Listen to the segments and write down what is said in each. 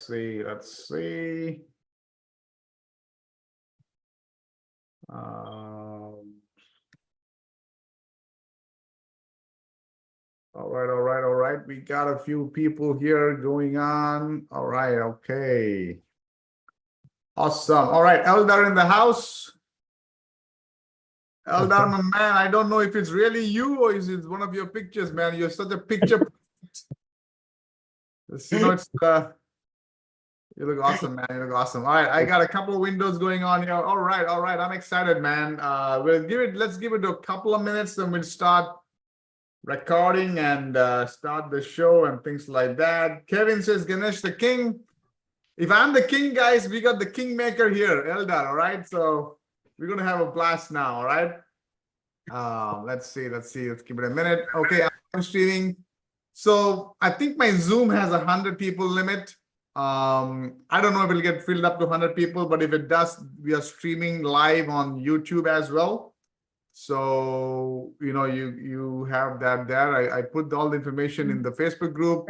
see. Let's see. All right. We got a few people here going on. All right, okay. Awesome. All right, Eldar in the house. Eldar, my man, I don't know if it's really you or is it one of your pictures, man. You're such a picture. It's, you look awesome, man. You look awesome. All right, I got a couple of windows going on here. All right. I'm excited, man. Let's give it a couple of minutes, then we'll start recording and start the show and things like that. Kevin says, Ganesh the king. If I'm the king, guys, we got the kingmaker here, Eldar. All right, so we're gonna have a blast now. All right. Let's see. Let's give it a minute. Okay, I'm streaming. So I think my Zoom has 100 people limit. I don't know if it'll get filled up to 100 people, but if it does, we are streaming live on YouTube as well. So, you have that there. I put all the information in the Facebook group.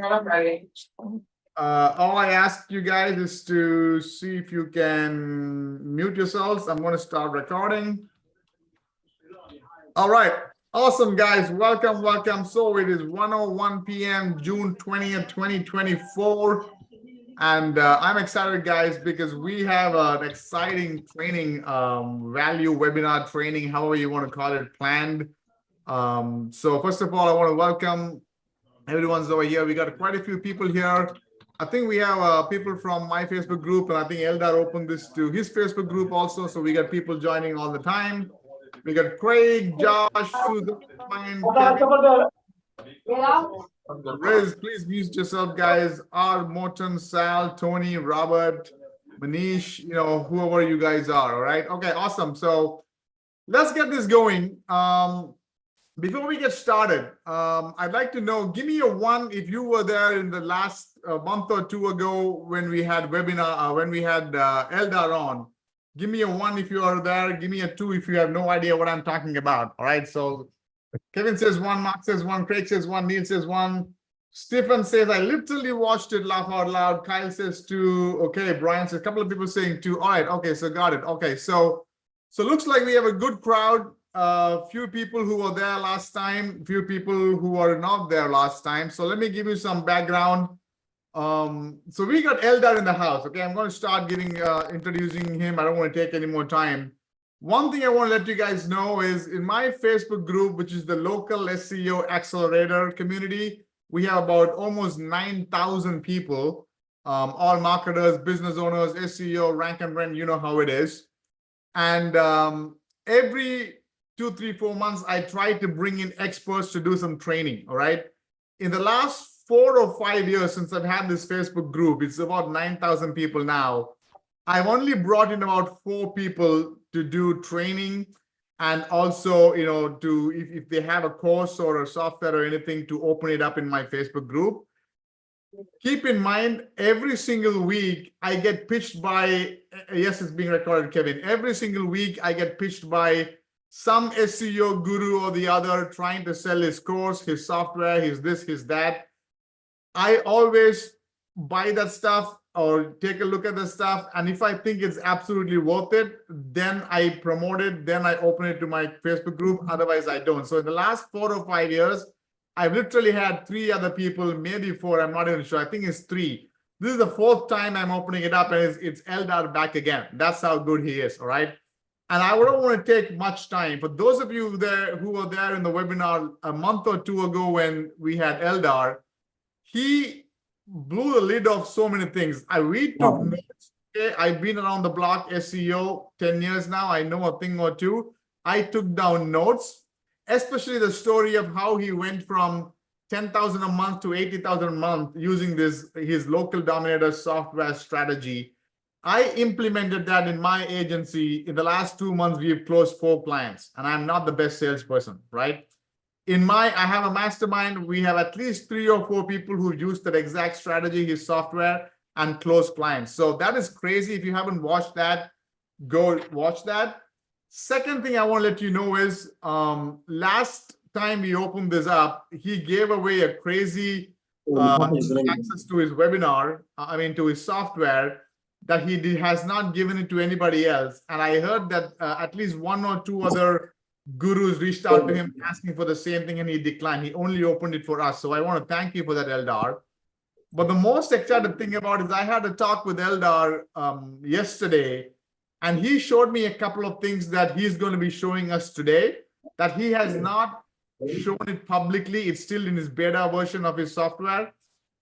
All I ask you guys is to see if you can mute yourselves. I'm going to start recording. All right. Awesome, guys. Welcome. So it is 1:01 p.m., June 20th, 2024. And I'm excited, guys, because we have an exciting training, value webinar training, however you want to call it, planned. So first of all, I want to welcome everyone's over here. We got quite a few people here. I think we have people from my Facebook group, and I think Eldar opened this to his Facebook group also. So we got people joining all the time. We got Craig, Josh, Susan, Kevin. Riz, please mute yourself, guys. R, Morton, Sal, Tony, Robert, Manish, whoever you guys are. All right. Okay, awesome. So let's get this going. Before we get started, I'd like to know, give me a 1 if you were there in the last month or two ago when we had webinar, when we had Eldar on. Give me a 1 if you are there. Give me a 2 if you have no idea what I'm talking about. All right. So Kevin says 1, Mark says 1, Craig says 1, Neil says 1. Stephen says, I literally watched it, laugh out loud. Kyle says 2. Okay, Brian says, a couple of people saying 2. All right, okay, so got it. Okay, so looks like we have a good crowd. Few people who were there last time, few people who are not there last time. So let me give you some background. So we got Eldar in the house. Okay, I'm going to start introducing him. I don't want to take any more time. One thing I want to let you guys know is in my Facebook group, which is the local SEO accelerator community, we have about almost 9,000 people, all marketers, business owners, SEO, rank and rent, you know how it is. And every 2, 3, 4 months, I try to bring in experts to do some training. All right. In the last 4 or 5 years since I've had this Facebook group, it's about 9,000 people now. I've only brought in about 4 people to do training, and also, if they have a course or a software or anything, to open it up in my Facebook group. Keep in mind, every single week I get pitched by, yes, it's being recorded, Kevin. Every single week I get pitched by some SEO guru or the other trying to sell his course, his software, his this, his that. I always buy that stuff or take a look at the stuff, and if I think it's absolutely worth it, then I promote it, then I open it to my Facebook group. Otherwise I don't. So in the last 4 or 5 years, I've literally had 3 other people, maybe 4, I'm not even sure. I think it's 3. This is the 4th time I'm opening it up, and it's Eldar back again. That's how good he is. All right. And I don't want to take much time. For those of you there who were there in the webinar a month or 2 ago when we had Eldar, he blew the lid off so many things. We took notes. Okay, I've been around the block SEO 10 years now. I know a thing or two. I took down notes, especially the story of how he went from 10,000 a month to 80,000 a month using his local dominator software strategy. I implemented that in my agency. In the last 2 months, we've closed 4 clients, and I'm not the best salesperson, right? I have a mastermind. We have at least 3 or 4 people who use that exact strategy, his software, and close clients. So that is crazy. If you haven't watched that, go watch that. Second thing I want to let you know is last time we opened this up, he gave away a crazy access to his webinar, to his software, that he has not given it to anybody else. And I heard that at least one or two other gurus reached out to him asking for the same thing, and he declined. He only opened it for us. So I want to thank you for that, Eldar. But the most exciting thing about it is I had a talk with Eldar yesterday, and he showed me a couple of things that he's going to be showing us today that he has not shown it publicly. It's still in his beta version of his software.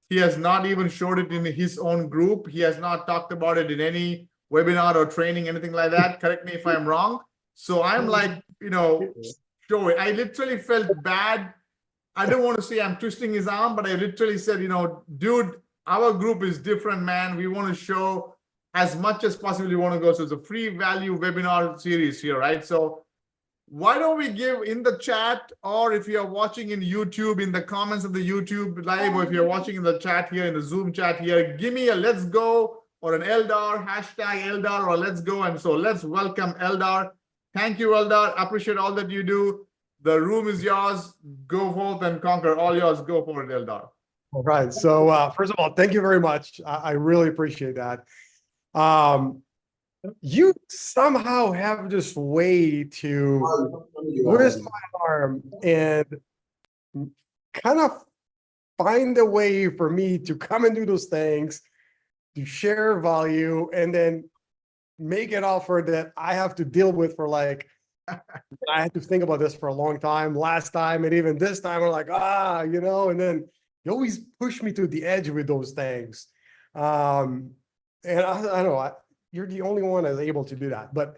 He has not even showed it in his own group. He has not talked about it in any webinar or training, anything like that. Correct me if I'm wrong. So I'm like, show it. I literally felt bad. I don't want to say I'm twisting his arm, but I literally said, dude, our group is different, man. We want to show as much as possible you want to go. So it's a free value webinar series here, right? So why don't we give in the chat, or if you're watching in YouTube, in the comments of the YouTube live, or if you're watching in the chat here, in the Zoom chat here, give me a let's go or an Eldar, hashtag Eldar, or let's go. And so let's welcome Eldar. Thank you, Eldar. Appreciate all that you do. The room is yours. Go forth and conquer. All yours. Go for it, Eldar. All right. So first of all, thank you very much. I really appreciate that. You somehow have this way to twist my arm and kind of find a way for me to come and do those things, to share value, and then make an offer that I have to deal with for I had to think about this for a long time, last time, and even this time, I'm like, and then you always push me to the edge with those things. And I know you're the only one that's able to do that, but.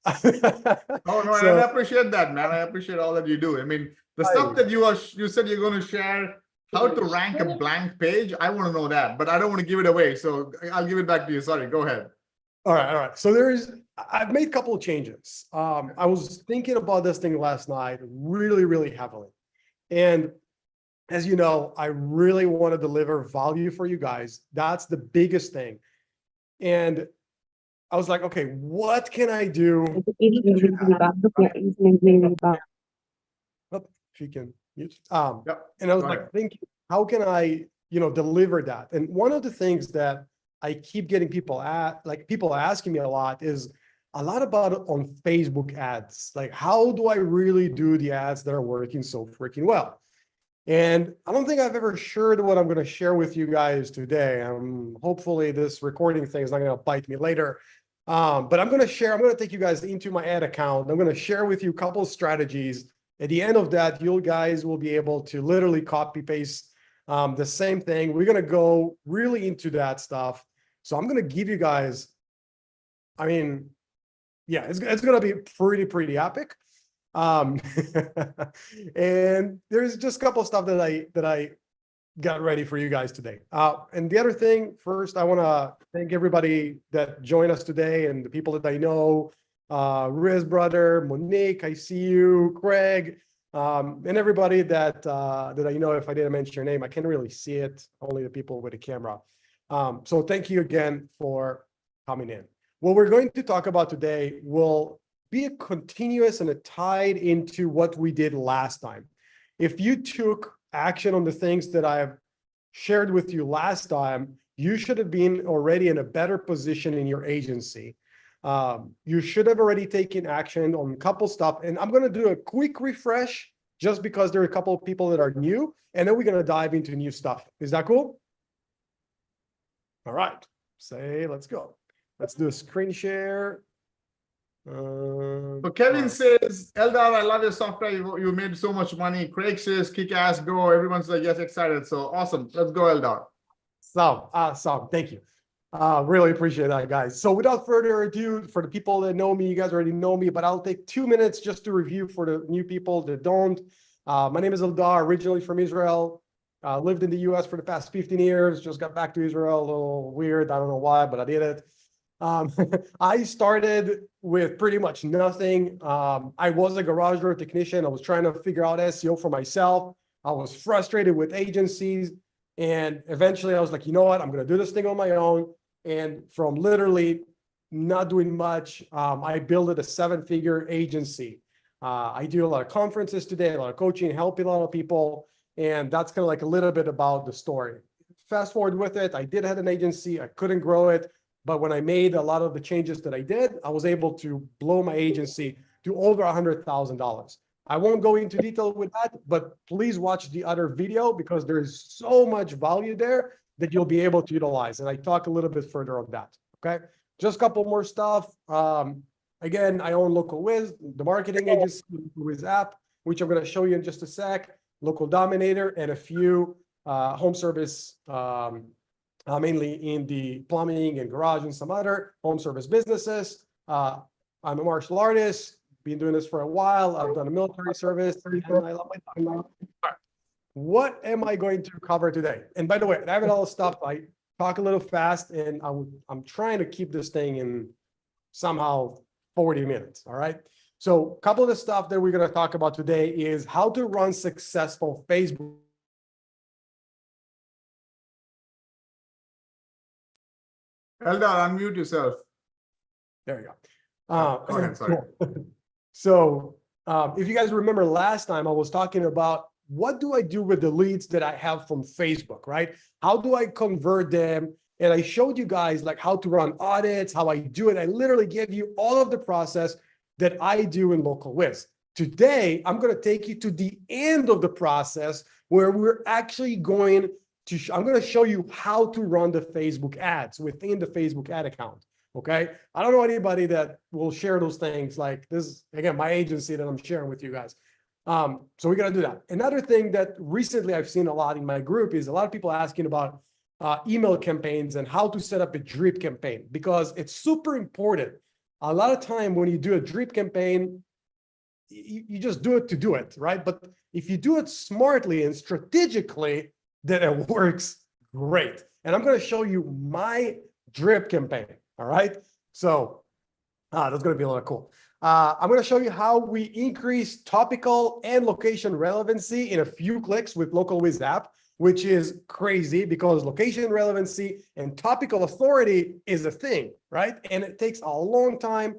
Oh, no, so, I appreciate that, man. I appreciate all that you do. The stuff that you said you're going to share, how to rank a blank page, I want to know that, but I don't want to give it away. So I'll give it back to you. Sorry, go ahead. All right. So I've made a couple of changes. I was thinking about this thing last night really, really heavily. And as you know, I really want to deliver value for you guys. That's the biggest thing. And I was like, okay, what can I do? If you can mute. And I was like thinking, how can I, deliver that? And one of the things that I keep getting people asking me a lot is a lot about it on Facebook ads. Like, how do I really do the ads that are working so freaking well? And I don't think I've ever shared what I'm going to share with you guys today. Hopefully this recording thing is not going to bite me later. But I'm going to take you guys into my ad account. I'm going to share with you a couple of strategies. At the end of that, you guys will be able to literally copy paste the same thing. We're going to go really into that stuff. So I'm going to give you guys, it's going to be pretty epic. And there's just a couple of stuff that I got ready for you guys today. And the other thing, first, I want to thank everybody that joined us today and the people that I know, Riz brother, Monique, I see you, Craig, and everybody that I know. If I didn't mention your name, I can't really see it, only the people with a camera. So thank you again for coming in. What we're going to talk about today will be a continuous and a tied into what we did last time. If you took action on the things that I've shared with you last time, you should have been already in a better position in your agency. You should have already taken action on a couple stuff. And I'm going to do a quick refresh just because there are a couple of people that are new, and then we're going to dive into new stuff. Is that cool? All right. Let's go. Let's do a screen share. So Kevin says, Eldar, I love your software. You made so much money. Craig says, kick ass, go. Everyone's like, yes, excited. So awesome. Let's go, Eldar. So thank you. Really appreciate that, guys. So without further ado, for the people that know me, you guys already know me, but I'll take 2 minutes just to review for the new people that don't. My name is Eldar, originally from Israel. Lived in the US for the past 15 years. Just got back to Israel. A little weird. I don't know why, but I did it. I started with pretty much nothing. I was a garage door technician. I was trying to figure out SEO for myself. I was frustrated with agencies. And eventually I was like, you know what? I'm going to do this thing on my own. And from literally not doing much, I built a 7-figure agency. I do a lot of conferences today, a lot of coaching, helping a lot of people. And that's kind of like a little bit about the story. Fast forward with it, I did have an agency, I couldn't grow it, but when I made a lot of the changes that I did, I was able to blow my agency to over $100,000. I won't go into detail with that, but please watch the other video because there is so much value there that you'll be able to utilize. And I talk a little bit further on that. Okay. Just a couple more stuff. Again, I own LocalWiz, the marketing agency, LocalWiz app, which I'm going to show you in just a sec, Local Dominator, and a few home service, mainly in the plumbing and garage and some other home service businesses. I'm a martial artist, been doing this for a while. I've done a military service, and I love my dog. What am I going to cover today? And by the way, I have all the stuff. I talk a little fast, and I'm trying to keep this thing in somehow 40 minutes. All right. So a couple of the stuff that we're going to talk about today is how to run successful Facebook. Eldar, unmute yourself. There you go. Go ahead, sorry. So if you guys remember last time, I was talking about what do I do with the leads that I have from Facebook, right? How do I convert them? And I showed you guys like how to run audits, how I do it. I literally gave you all of the process that I do in LocalWiz. Today, I'm going to take you to the end of the process where we're actually going to, I'm going to show you how to run the Facebook ads within the Facebook ad account. Okay. I don't know anybody that will share those things like this. Again, my agency that I'm sharing with you guys. So we're going to do that. Another thing that recently I've seen a lot in my group is a lot of people asking about email campaigns and how to set up a drip campaign, because it's super important. A lot of time when you do a drip campaign, you just do it to do it, right? But if you do it smartly and strategically, then it works great. And I'm going to show you my drip campaign. All right. So that's going to be a lot of cool. I'm going to show you how we increase topical and location relevancy in a few clicks with LocalWiz app, which is crazy because location relevancy and topical authority is a thing, right? And it takes a long time.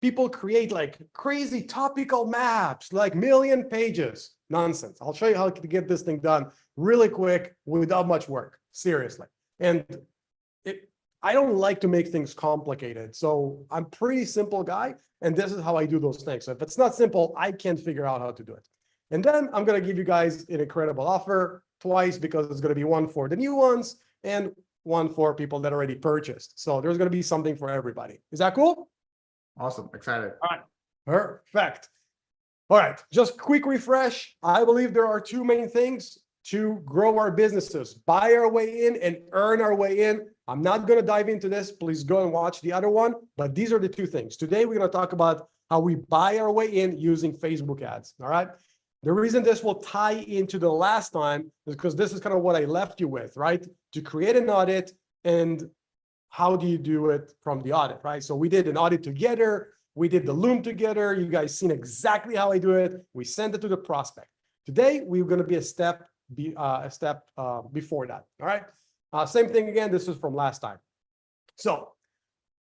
People create like crazy topical maps, like million pages. Nonsense. I'll show you how to get this thing done really quick without much work. Seriously. And I don't like to make things complicated. So I'm a pretty simple guy, and this is how I do those things. So if it's not simple, I can't figure out how to do it. And then I'm going to give you guys an incredible offer twice, because it's going to be one for the new ones and one for people that already purchased. So there's going to be something for everybody. Is that cool? Awesome. Excited. All right. Perfect. All right. Just quick refresh. I believe there are two main things to grow our businesses: buy our way in and earn our way in. I'm not going to dive into this. Please go and watch the other one. But these are the two things. Today, we're going to talk about how we buy our way in using Facebook ads. All right. The reason this will tie into the last time is because this is kind of what I left you with, right? To create an audit, and how do you do it from the audit, right? So we did an audit together. We did the Loom together. You guys seen exactly how I do it. We sent it to the prospect. Today, we're going to be a step before that. All right. Same thing again. This is from last time. So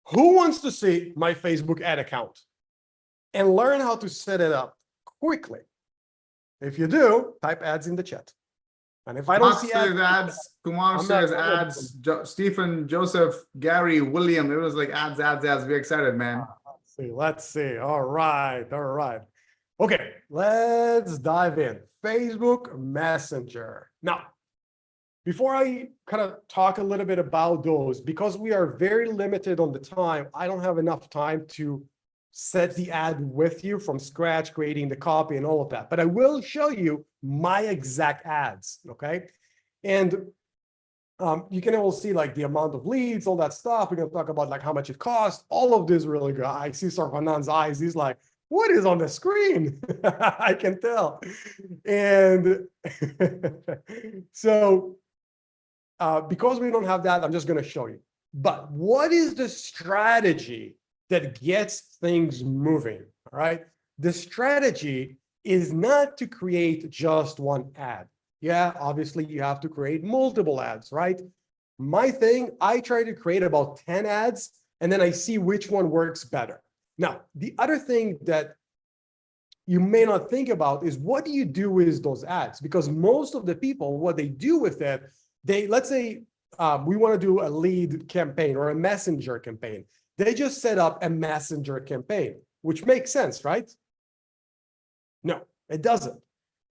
who wants to see my Facebook ad account and learn how to set it up quickly? If you do, type ads in the chat. And if I don't see ads, Kumar says ads, Stephen, Joseph, Gary, William, it was like ads. We're excited, man. Let's see. All right. Okay, let's dive in. Facebook Messenger. Now, before I kind of talk a little bit about those, because we are very limited on the time, I don't have enough time to set the ad with you from scratch, creating the copy and all of that. But I will show you my exact ads, okay? And you can all see like the amount of leads, all that stuff. We're going to talk about like how much it costs. All of this really good. I see Saravanan's eyes. He's like, what is on the screen? I can tell. And so because we don't have that, I'm just going to show you. But what is the strategy that gets things moving? All right. The strategy is not to create just one ad. Yeah, obviously you have to create multiple ads, right? My thing, I try to create about 10 ads, and then I see which one works better. Now, the other thing that you may not think about is what do you do with those ads? Because most of the people, what they do with it, let's say we want to do a lead campaign or a messenger campaign. They just set up a messenger campaign, which makes sense, right? No, it doesn't.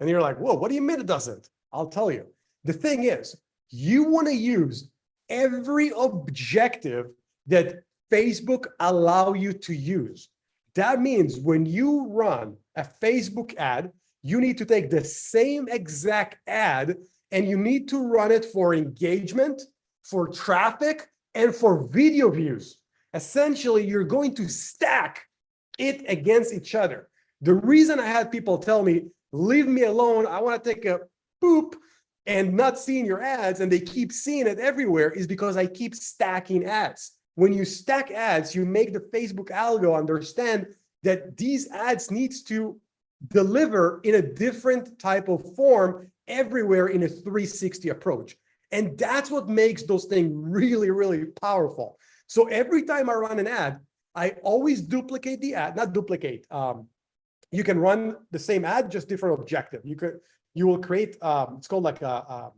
And you're like, whoa, what do you mean it doesn't? I'll tell you. The thing is, you want to use every objective that Facebook allow you to use. That means when you run a Facebook ad, you need to take the same exact ad and you need to run it for engagement, for traffic, and for video views. Essentially, you're going to stack it against each other. The reason I had people tell me, leave me alone, I want to take a poop and not seeing your ads, and they keep seeing it everywhere, is because I keep stacking ads. When you stack ads, you make the Facebook algo understand that these ads needs to deliver in a different type of form everywhere in a 360 approach. And that's what makes those things really, really powerful. So every time I run an ad, I always duplicate the ad, not duplicate. You can run the same ad, just different objective. You will create, it's called like a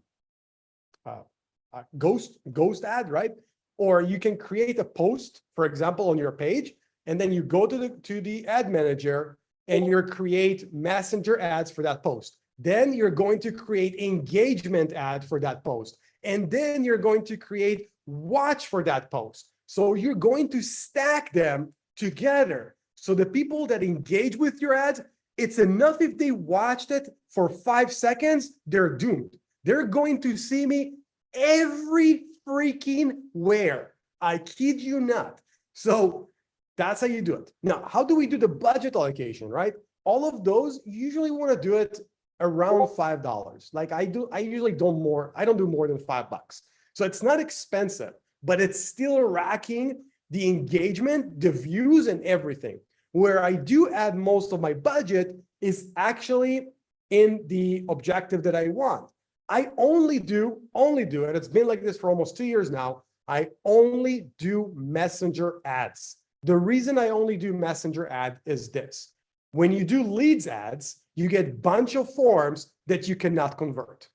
ghost ad, right? Or you can create a post, for example, on your page, and then you go to the ad manager and you create messenger ads for that post. Then you're going to create engagement ad for that post. And then you're going to create watch for that post. So you're going to stack them together. So the people that engage with your ads, it's enough if they watched it for 5 seconds, they're doomed. They're going to see me every freaking where. I kid you not. So that's how you do it. Now, how do we do the budget allocation, right? All of those, you usually want to do it around $5. Like I usually don't do more than $5. So it's not expensive, but it's still racking the engagement, the views, and everything. Where I do add most of my budget is actually in the objective that I want. I only do, and it's been like this for almost 2 years now, I only do messenger ads. The reason I only do messenger ad is this. When you do leads ads, you get a bunch of forms that you cannot convert.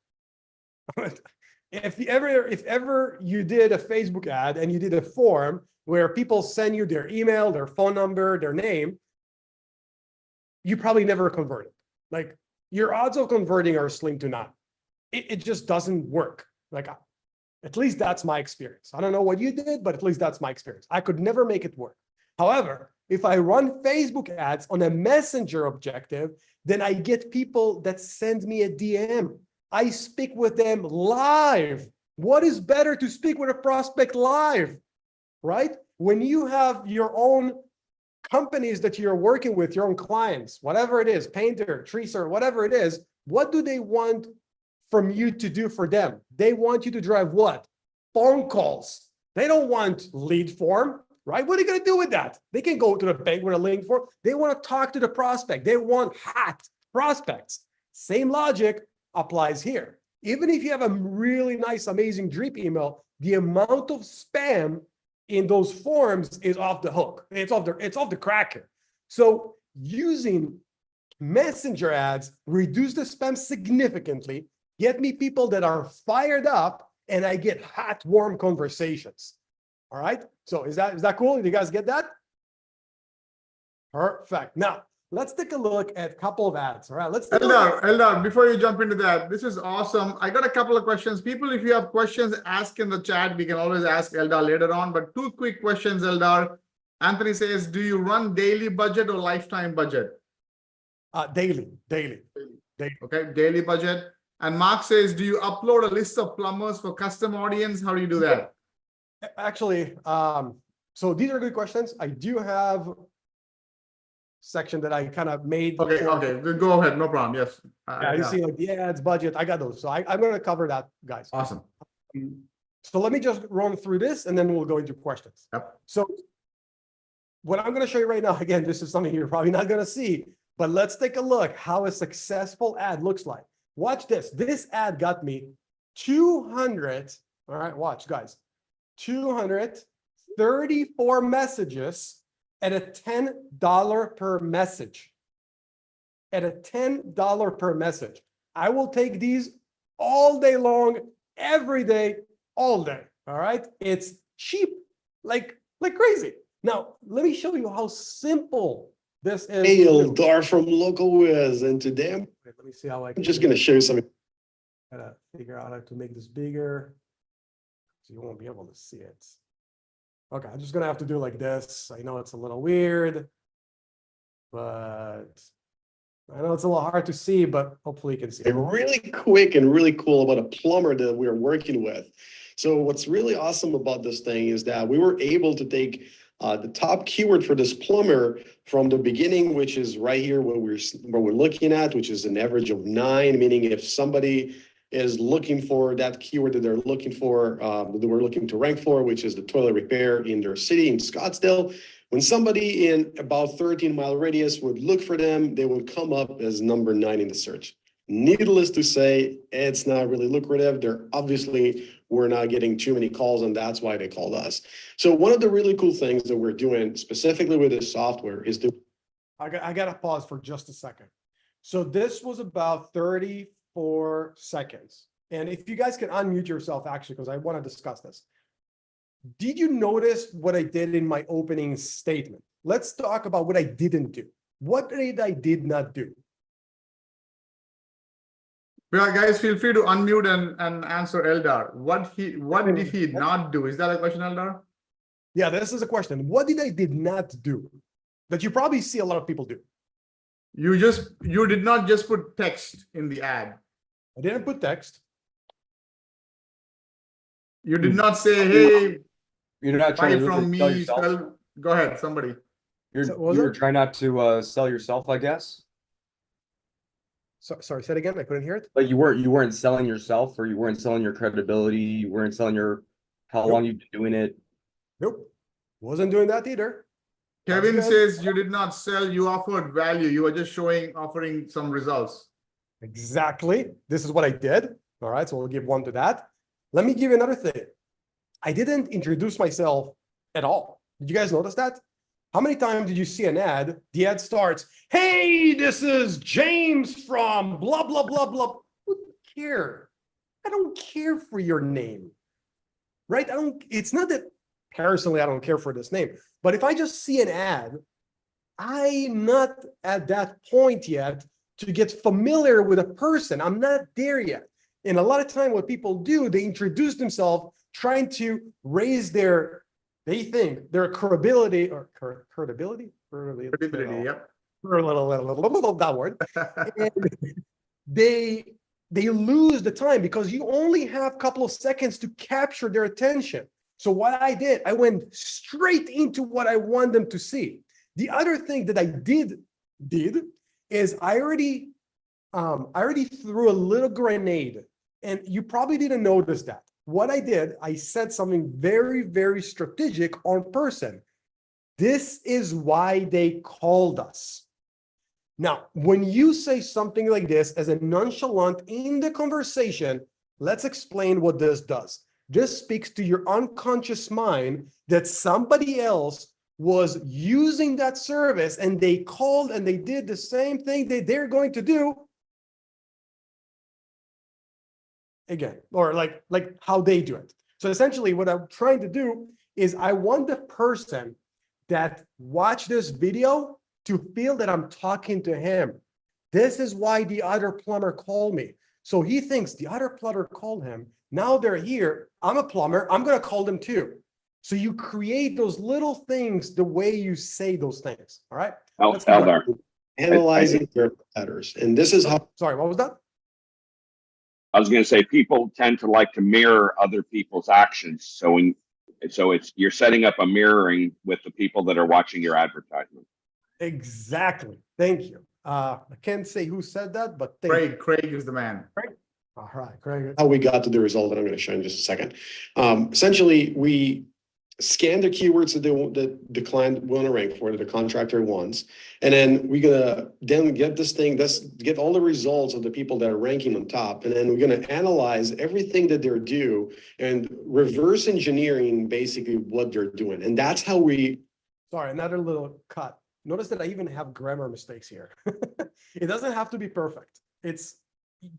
If ever you did a Facebook ad and you did a form where people send you their email, their phone number, their name, you probably never converted. Like your odds of converting are slim to none. It just doesn't work. Like at least that's my experience. I don't know what you did, but at least that's my experience. I could never make it work. However, if I run Facebook ads on a messenger objective, then I get people that send me a DM. I speak with them live. What is better to speak with a prospect live, right? When you have your own companies that you're working with, your own clients, whatever it is, painter, treaser, whatever it is, what do they want from you to do for them? They want you to drive what? Phone calls. They don't want lead form, right? What are you going to do with that? They can go to the bank with a lead form. They want to talk to the prospect. They want hot prospects. Same logic applies here. Even if you have a really nice, amazing drip email, the amount of spam in those forms is off the hook. It's off the cracker. So using messenger ads reduce the spam significantly, get me people that are fired up, and I get hot, warm conversations. All right. So is that cool? Do you guys get that? Perfect. Now let's take a look at a couple of ads. All right. Eldar, before you jump into that, this is awesome. I got a couple of questions. People, if you have questions, ask in the chat. We can always ask Eldar later on. But 2 quick questions, Eldar. Anthony says, do you run daily budget or lifetime budget? Daily. Okay, daily budget. And Mark says, do you upload a list of plumbers for custom audience? How do you do that? Actually, so these are good questions. I do have section that I kind of made. Okay, go ahead, no problem. Yes. You see like the ads, budget, I got those. So I'm going to cover that, guys. Awesome. So let me just run through this and then we'll go into questions. Yep. So what I'm going to show you right now, again, this is something you're probably not going to see, but let's take a look how a successful ad looks like. Watch this. This ad got me 200. All right, watch, guys. 234 messages at a $10 per message. at a $10 per message. I will take these all day long, every day, all day. All right. It's cheap, like crazy. Now, let me show you how simple this is. Hey, Eldar from LocalWiz, and today Let me see how I I'm just going to show you something. gotta figure out how to make this bigger. So you won't be able to see it. Okay, I'm just gonna have to do like this. I know it's a little weird, but I know it's a little hard to see, but hopefully you can see it. Really quick and really cool about a plumber that we're working with. So what's really awesome about this thing is that we were able to take the top keyword for this plumber from the beginning, which is right here where we're looking at, which is an average of 9, meaning if somebody is looking for that keyword that they're looking for, that we're looking to rank for, which is the toilet repair in their city in Scottsdale. When somebody in about 13-mile radius would look for them, they would come up as number 9 in the search. Needless to say, it's not really lucrative. We're not getting too many calls, and that's why they called us. So one of the really cool things that we're doing specifically with this software is I got to pause for just a second. So this was about 34 seconds. And if you guys can unmute yourself, actually, because I want to discuss this. Did you notice what I did in my opening statement? Let's talk about what I didn't do. What did not do? Well, guys, feel free to unmute and answer Eldar. What did he not do? Is that a question, Eldar? Yeah, this is a question. What did not do that you probably see a lot of people do? You did not just put text in the ad. I didn't put text. You did not say, hey, you're not buy trying to from sell me. yourself. Go ahead, somebody. You're trying not to sell yourself, I guess. So, sorry, say it again. I couldn't hear it. But you weren't selling yourself, or you weren't selling your credibility. You weren't selling how long you've been doing it. Nope. Wasn't doing that either. Kevin says you did not sell, you offered value. You were just offering some results. Exactly. This is what I did. All right. So we'll give 1 to that. Let me give you another thing. I didn't introduce myself at all. Did you guys notice that? How many times did you see an ad? The ad starts, hey, this is James from blah, blah, blah, blah. Who cares? I don't care for your name, right? It's not that personally, I don't care for this name, but if I just see an ad, I'm not at that point yet to get familiar with a person. I'm not there yet. And a lot of time what people do, they introduce themselves trying to raise their credibility or credibility, Yep. that word. And they lose the time because you only have a couple of seconds to capture their attention. So what I did, I went straight into what I want them to see. The other thing that I did is I already threw a little grenade, and you probably didn't notice that. What I did, I said something very, very strategic on person. This is why they called us. Now, when you say something like this as a nonchalant in the conversation, let's explain what this does. This speaks to your unconscious mind that somebody else was using that service and they called and they did the same thing that they're going to do again, or like how they do it. So essentially what I'm trying to do is I want the person that watched this video to feel that I'm talking to him. This is why the other plumber called me. So he thinks the other plumber called him. Now they're here. I'm a plumber. I'm going to call them too. So you create those little things the way you say those things. All right. Eldar, analyzing their patterns. And this is how. Sorry, what was that? I was going to say people tend to like to mirror other people's actions. So you're setting up a mirroring with the people that are watching your advertisement. Exactly. Thank you. I can't say who said that, but Craig is the man. Craig? All right, Craig. How we got to the result that I'm going to show you in just a second. Essentially, we scan the keywords that the client want to rank for, that the contractor wants, and then we're gonna get this thing. Get all the results of the people that are ranking on top, and then we're gonna analyze everything that they're due and reverse engineering basically what they're doing, and that's how we. Sorry, another little cut. Notice that I even have grammar mistakes here. It doesn't have to be perfect.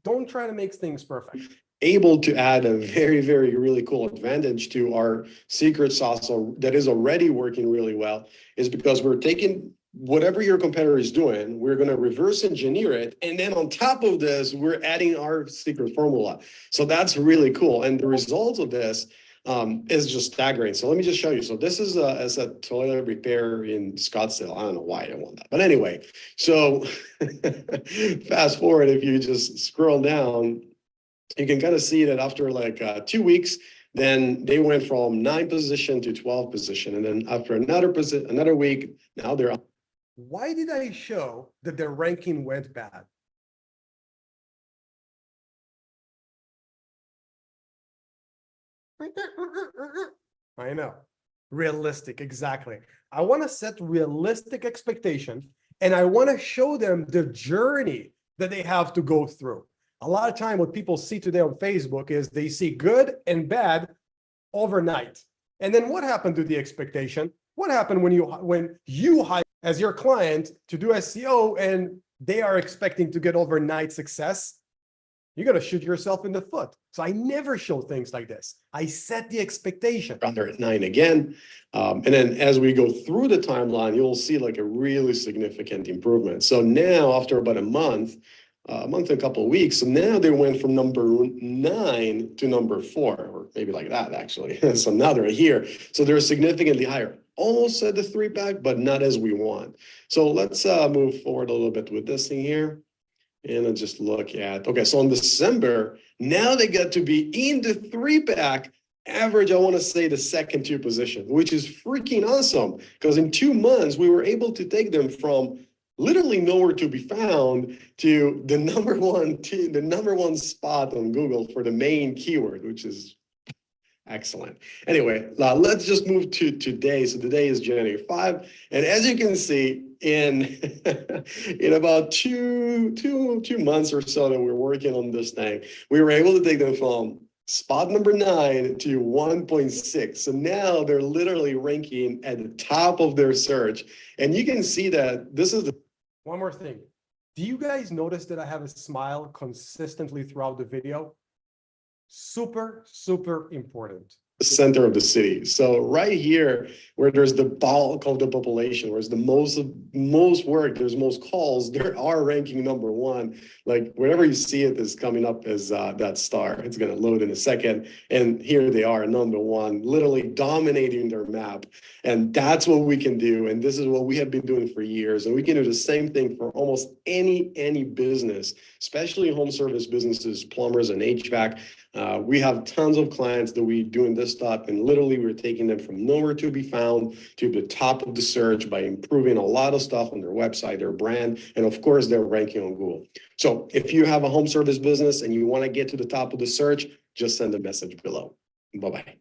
Don't try to make things perfect. Able to add a very, very, really cool advantage to our secret sauce that is already working really well is because we're taking whatever your competitor is doing, we're going to reverse engineer it. And then on top of this, we're adding our secret formula. So that's really cool. And the results of this is just staggering. So let me just show you. So this is a toilet repair in Scottsdale. I don't know why I want that. But anyway, so fast forward, if you just scroll down, you can kind of see that after like 2 weeks, then they went from 9 position to 12 position. And then after another week, now they're up. Why did I show that their ranking went bad? I know. Realistic, exactly. I want to set realistic expectation, and I want to show them the journey that they have to go through. A lot of time what people see today on Facebook is they see good and bad overnight. And then what happened to the expectation? What happened when you hire as your client to do SEO and they are expecting to get overnight success? You're going to shoot yourself in the foot. So I never show things like this. I set the expectation. Under at 9 again. And then as we go through the timeline, you'll see like a really significant improvement. So now after about a month and a couple of weeks, so now they went from number 9 to number 4, or maybe like that actually. So now they're here. So they're significantly higher. Almost at the 3-pack, but not as we want. So let's move forward a little bit with this thing here. And I'll just look at, okay, so in December, now they got to be in the 3-pack average, I want to say the second 2 position, which is freaking awesome. Because in 2 months, we were able to take them from literally nowhere to be found to the number one spot on Google for the main keyword, which is excellent. Anyway, let's just move to today. So today is January 5. And as you can see, in about two months or so that we're working on this thing, we were able to take them from spot number 9 to 1.6. So now they're literally ranking at the top of their search. And you can see that this is the... One more thing. Do you guys notice that I have a smile consistently throughout the video? Super, super important. Center of the city. So right here, where there's the bulk of the population, where's the most work, there's most calls, there are ranking number 1. Like wherever you see it is coming up as that star. It's going to load in a second. And here they are, number 1, literally dominating their map. And that's what we can do. And this is what we have been doing for years. And we can do the same thing for almost any business, especially home service businesses, plumbers and HVAC. We have tons of clients that we doing this stuff, and literally we're taking them from nowhere to be found to the top of the search by improving a lot of stuff on their website, their brand, and of course their ranking on Google. So if you have a home service business and you want to get to the top of the search, just send a message below. Bye-bye.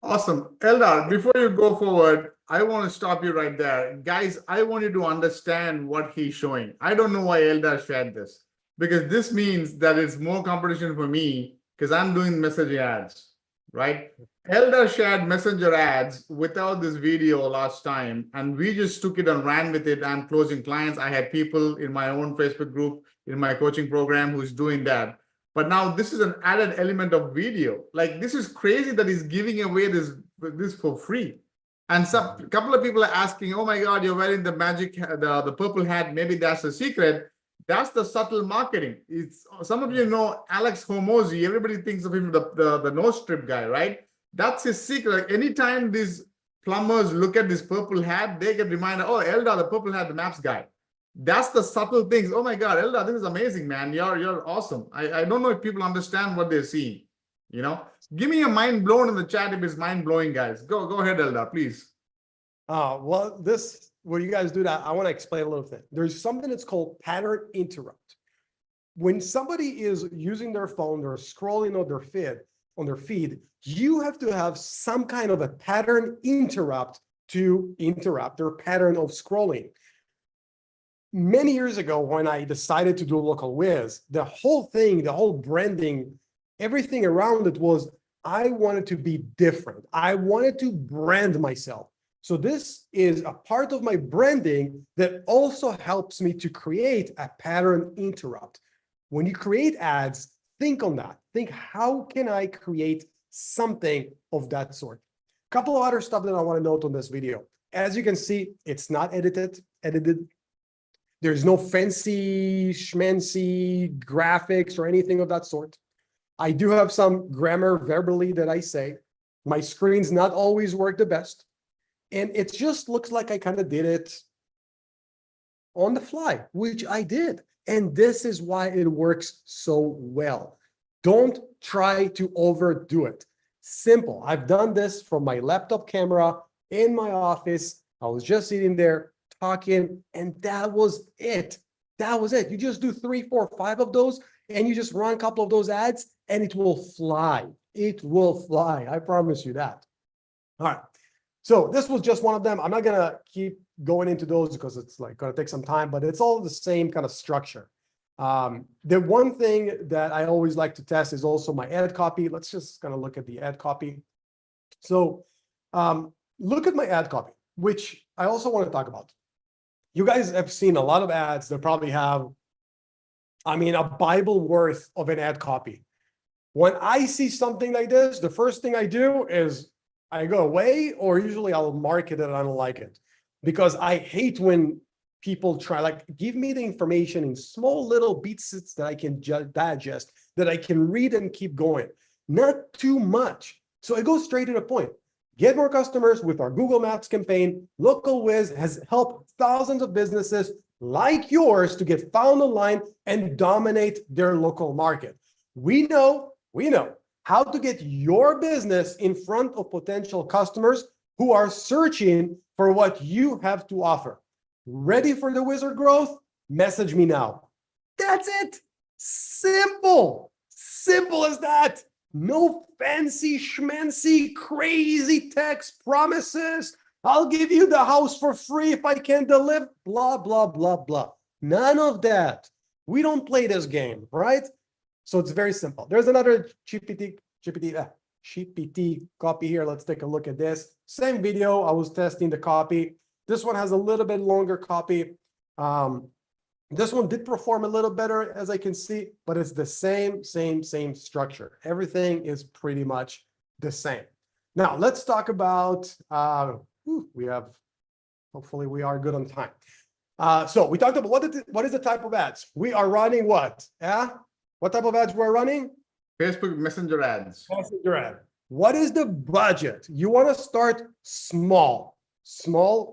Awesome. Eldar, before you go forward, I want to stop you right there. Guys, I want you to understand what he's showing. I don't know why Eldar shared this, because this means that it's more competition for me because I'm doing messaging ads, right? Eldar shared messenger ads without this video last time, and we just took it and ran with it. I'm closing clients. I had people in my own Facebook group, in my coaching program who's doing that. But now this is an added element of video. Like, this is crazy that he's giving away this for free. And a couple of people are asking, oh my God, you're wearing the magic, the purple hat. Maybe that's the secret. That's the subtle marketing. It's, some of you know Alex Hormozi. Everybody thinks of him, the nose strip guy, right? That's his secret. Anytime these plumbers look at this purple hat, they get reminded, oh, Eldar, the purple hat, the maps guy. That's the subtle things. Oh my God, Eldar, this is amazing, man. You're awesome. I don't know if people understand what they're seeing. You know, give me a mind blown in the chat if it's mind blowing, guys. Go ahead, Eldar, please. Well, when you guys do that, I want to explain a little thing. There's something that's called pattern interrupt. When somebody is using their phone, they're scrolling on their feed, you have to have some kind of a pattern interrupt to interrupt their pattern of scrolling. Many years ago, when I decided to do LocalWiz, the whole thing, the whole branding, everything around it was, I wanted to be different. I wanted to brand myself. So this is a part of my branding that also helps me to create a pattern interrupt. When you create ads, think on that. Think, how can I create something of that sort? A couple of other stuff that I want to note on this video. As you can see, it's not edited. There's no fancy schmancy graphics or anything of that sort. I do have some grammar verbally that I say. My screens not always work the best. And it just looks like I kind of did it on the fly, which I did. And this is why it works so well. Don't try to overdo it. Simple. I've done this from my laptop camera in my office. I was just sitting there talking, and that was it. That was it. You just do 3, 4, 5 of those, and you just run a couple of those ads, and it will fly. It will fly. I promise you that. All right. So this was just one of them. I'm not going to keep going into those because it's like going to take some time, but it's all the same kind of structure. The one thing that I always like to test is also my ad copy. Let's just kind of look at the ad copy. So look at my ad copy, which I also want to talk about. You guys have seen a lot of ads that probably have, I mean, a Bible worth of an ad copy. When I see something like this, the first thing I do is I go away, or usually I'll mark it and I don't like it, because I hate when people try, like, give me the information in small little bits that I can digest, that I can read and keep going. Not too much. So I go straight to the point. Get more customers with our Google Maps campaign. LocalWiz has helped thousands of businesses like yours to get found online and dominate their local market. We know how to get your business in front of potential customers who are searching for what you have to offer. Ready for the wizard growth? Message me now. That's it. Simple. Simple as that. No fancy schmancy crazy text promises. I'll give you the house for free if I can deliver. Blah, blah, blah, blah. None of that. We don't play this game, right? So it's very simple. There's another GPT copy here. Let's take a look at this. Same video. I was testing the copy. This one has a little bit longer copy. This one did perform a little better, as I can see, but it's the same structure. Everything is pretty much the same. Now, let's talk about, hopefully we are good on time. So we talked about what is the type of ads? We are running what? Yeah? What type of ads we're running? Facebook Messenger ads. Messenger ad. What is the budget? You want to start small. Small.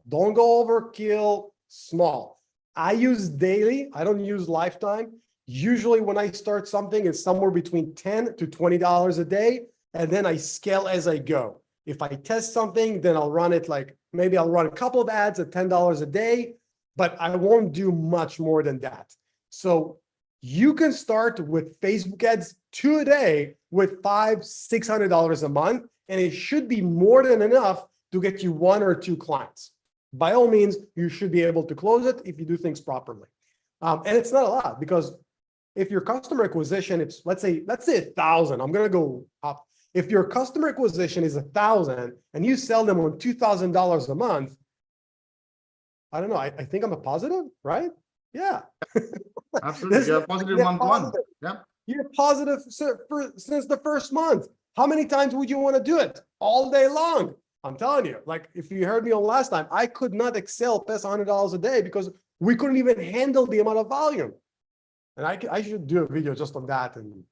Don't go overkill. Small. I use daily. I don't use lifetime. Usually when I start something, it's somewhere between $10 to $20 a day. And then I scale as I go. If I test something, then I'll run it like, maybe I'll run a couple of ads at $10 a day, but I won't do much more than that. So you can start with Facebook ads today with $500, $600 a month, and it should be more than enough to get you 1 or 2 clients. By all means, you should be able to close it if you do things properly. And it's not a lot, because if your customer acquisition, it's let's say 1,000. I'm going to go up. If your customer acquisition is 1,000 and you sell them on $2,000 a month, I don't know. I think I'm a positive, right? Yeah. Absolutely. You're positive month one. Yeah. You're positive since the first month. How many times would you want to do it? All day long. I'm telling you, like, if you heard me on last time, I could not excel past $100 a day because we couldn't even handle the amount of volume. And I should do a video just on that and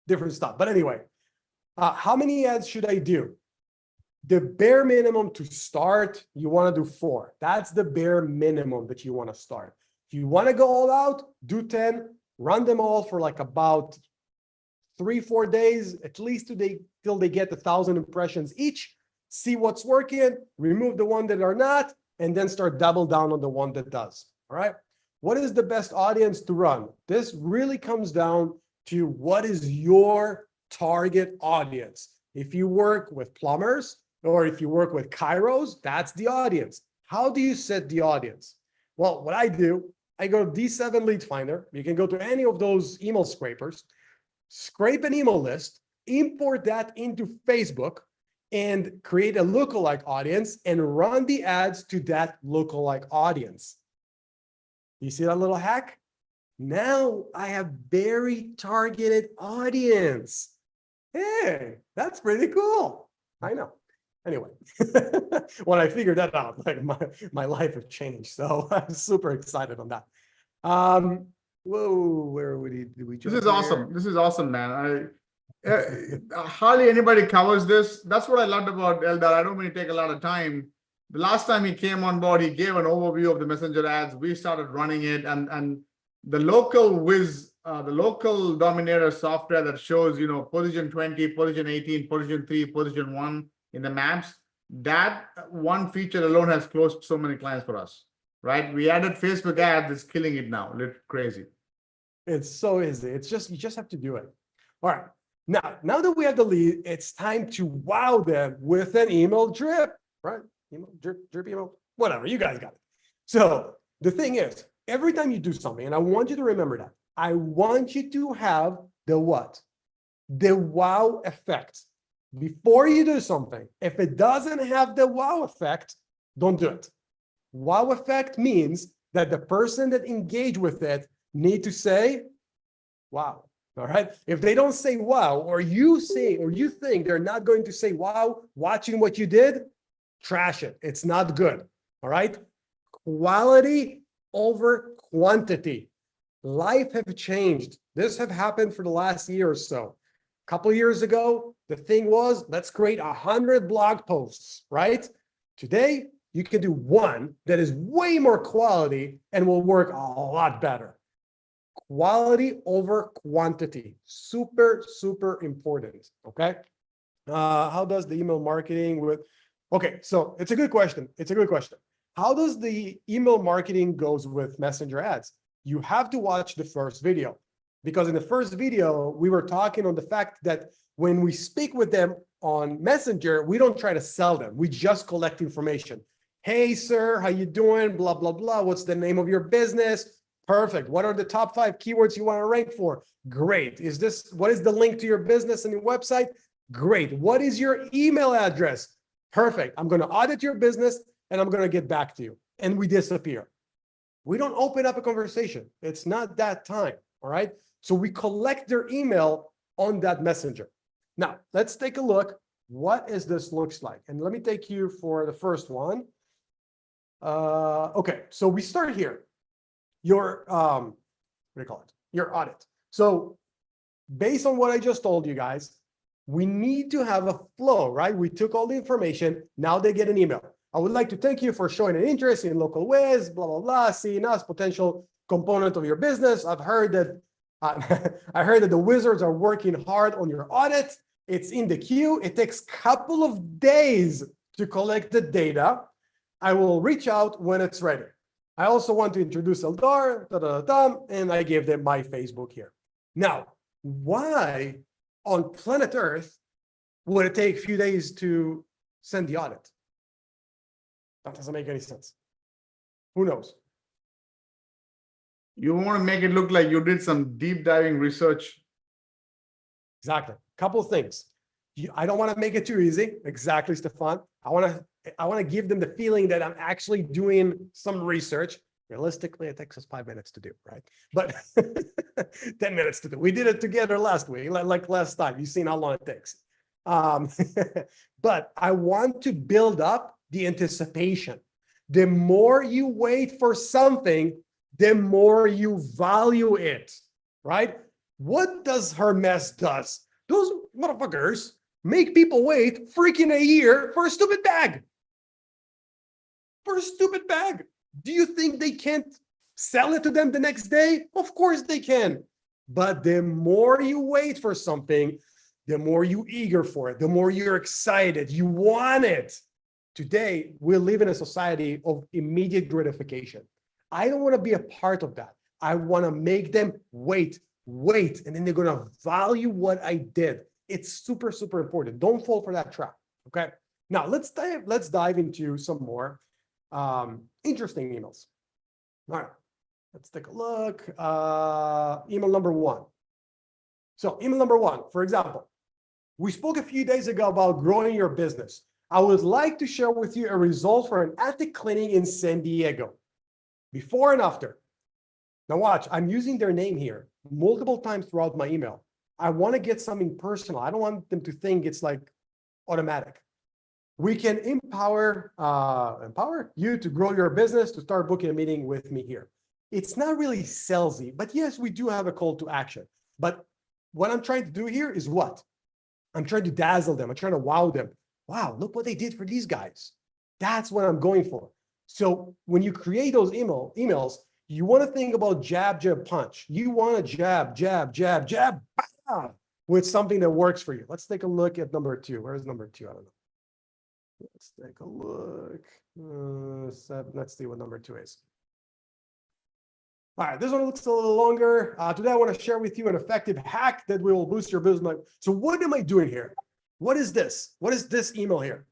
different stuff. But anyway, how many ads should I do? The bare minimum to start, you want to do 4. That's the bare minimum that you want to start. If you want to go all out, do 10, run them all for like about 3-4 days, at least till they get 1,000 impressions each. See what's working, remove the one that are not, and then start double down on the one that does. All right. What is the best audience to run? This really comes down to what is your target audience. If you work with plumbers or if you work with chiros, that's the audience. How do you set the audience? Well, what I do, I go to D7 Lead Finder. You can go to any of those email scrapers, scrape an email list, import that into Facebook, and create a lookalike audience and run the ads to that lookalike audience. You see that little hack? Now I have very targeted audience. Hey, that's pretty cool. I know. Anyway, when I figured that out, like my life has changed. So I'm super excited on that. Whoa, where would we This is awesome. This is awesome, man. Hardly anybody covers this. That's what I loved about Eldar. I don't really take a lot of time. The last time he came on board, he gave an overview of the messenger ads. We started running it, and the local dominator software that shows, you know, position 20, position 18, position 3, position 1 in the maps. That one feature alone has closed so many clients for us, right? We added Facebook ads. It's killing it now. It's crazy. It's so easy. It's just, you just have to do it. All right. Now that we have the lead, it's time to wow them with an email drip, right? Email drip email, whatever. You guys got it. So the thing is, every time you do something, and I want you to remember that, I want you to have the what? The wow effect. Before you do something, if it doesn't have the wow effect, don't do it. Wow effect means that the person that engaged with it need to say, wow. All right. If they don't say wow, or you think they're not going to say wow, watching what you did, trash it. It's not good. All right. Quality over quantity. Life have changed. This have happened for the last year or so. A couple of years ago, the thing was, let's create 100 blog posts, right? Today, you can do one that is way more quality and will work a lot better. Quality over quantity. Super, super important. Okay. How does the email marketing with, okay, so it's a good question. It's a good question. How does the email marketing goes with messenger ads? You have to watch the first video, because in the first video, we were talking on the fact that when we speak with them on Messenger, we don't try to sell them. We just collect information. Hey, sir, how you doing? Blah, blah, blah. What's the name of your business? Perfect. What are the top 5 keywords you want to rank for? Great. What is the link to your business and your website? Great. What is your email address? Perfect. I'm going to audit your business and I'm going to get back to you. And we disappear. We don't open up a conversation. It's not that time. All right. So we collect their email on that messenger. Now let's take a look. What is this looks like? And let me take you for the first one. Okay. So we start here. Your, what do you call it? Your audit. So based on what I just told you guys, we need to have a flow, right? We took all the information. Now they get an email. I would like to thank you for showing an interest in localwiz, blah, blah, blah, seeing us, potential component of your business. I've heard that, I heard that the wizards are working hard on your audit. It's in the queue. It takes a couple of days to collect the data. I will reach out when it's ready. I also want to introduce Eldar, and I gave them my Facebook here. Now, why on planet Earth would it take a few days to send the audit? That doesn't make any sense. Who knows? You want to make it look like you did some deep diving research. Exactly. Couple of things. I don't want to make it too easy. Exactly, Stefan. I want to give them the feeling that I'm actually doing some research. Realistically, it takes us 5 minutes to do, right? But 10 minutes to do. We did it together last week, like last time. You've seen how long it takes. But I want to build up the anticipation. The more you wait for something, the more you value it, right? What does Hermes does? Those motherfuckers make people wait freaking a year for a stupid bag. For a stupid bag. Do you think they can't sell it to them the next day? Of course they can. But the more you wait for something, the more you're eager for it, the more you're excited, you want it. Today, we live in a society of immediate gratification. I don't want to be a part of that. I want to make them wait, and then they're going to value what I did. It's super, super important. Don't fall for that trap. Okay. Now let's dive into some more interesting emails. All right. Let's take a look. Email number 1. So email number 1, for example, We spoke a few days ago about growing your business. I would like to share with you a result for an attic cleaning in San Diego. Before and after. Now watch, I'm using their name here multiple times throughout my email. I want to get something personal. I don't want them to think it's like automatic. We can empower you to grow your business, to start booking a meeting with me here. It's not really salesy, but yes, we do have a call to action. But what I'm trying to do here is what? I'm trying to dazzle them. I'm trying to wow them. Wow, look what they did for these guys. That's what I'm going for. So when you create those emails, you want to think about jab, jab, punch. You want to jab, jab, jab, jab, bah, with something that works for you. Let's take a look at number 2. Where's number 2? I don't know. Let's take a look. Let's see what number 2 is. All right, this one looks a little longer. Today, I want to share with you an effective hack that will boost your business. So what am I doing here? What is this? What is this email here?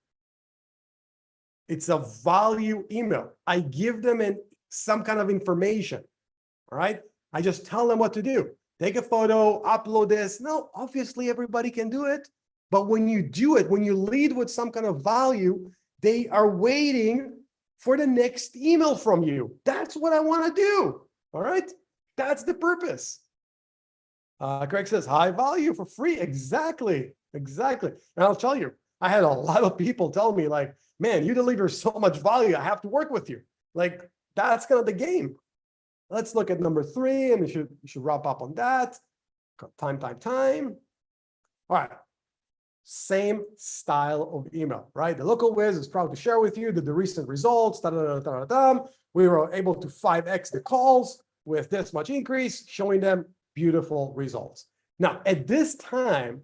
It's a value email. I give them some kind of information, all right? I just tell them what to do. Take a photo, upload this. No, obviously everybody can do it. But when you do it, when you lead with some kind of value, they are waiting for the next email from you. That's what I want to do, all right? That's the purpose. Craig says, high value for free. Exactly. And I'll tell you, I had a lot of people tell me like, man, you deliver so much value. I have to work with you. Like, that's kind of the game. Let's look at number 3, and we should wrap up on that. Time. All right. Same style of email, right? The local whiz is proud to share with you the recent results. We were able to 5x the calls with this much increase, showing them beautiful results. Now, at this time,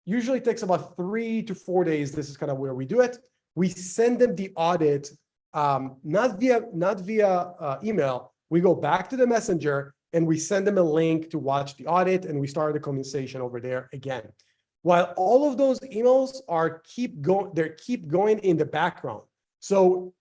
usually it takes about 3 to 4 days. This is kind of where we do it. We send them the audit, not via email. We go back to the messenger and we send them a link to watch the audit, and we start the conversation over there again. While all of those emails keep going in the background. So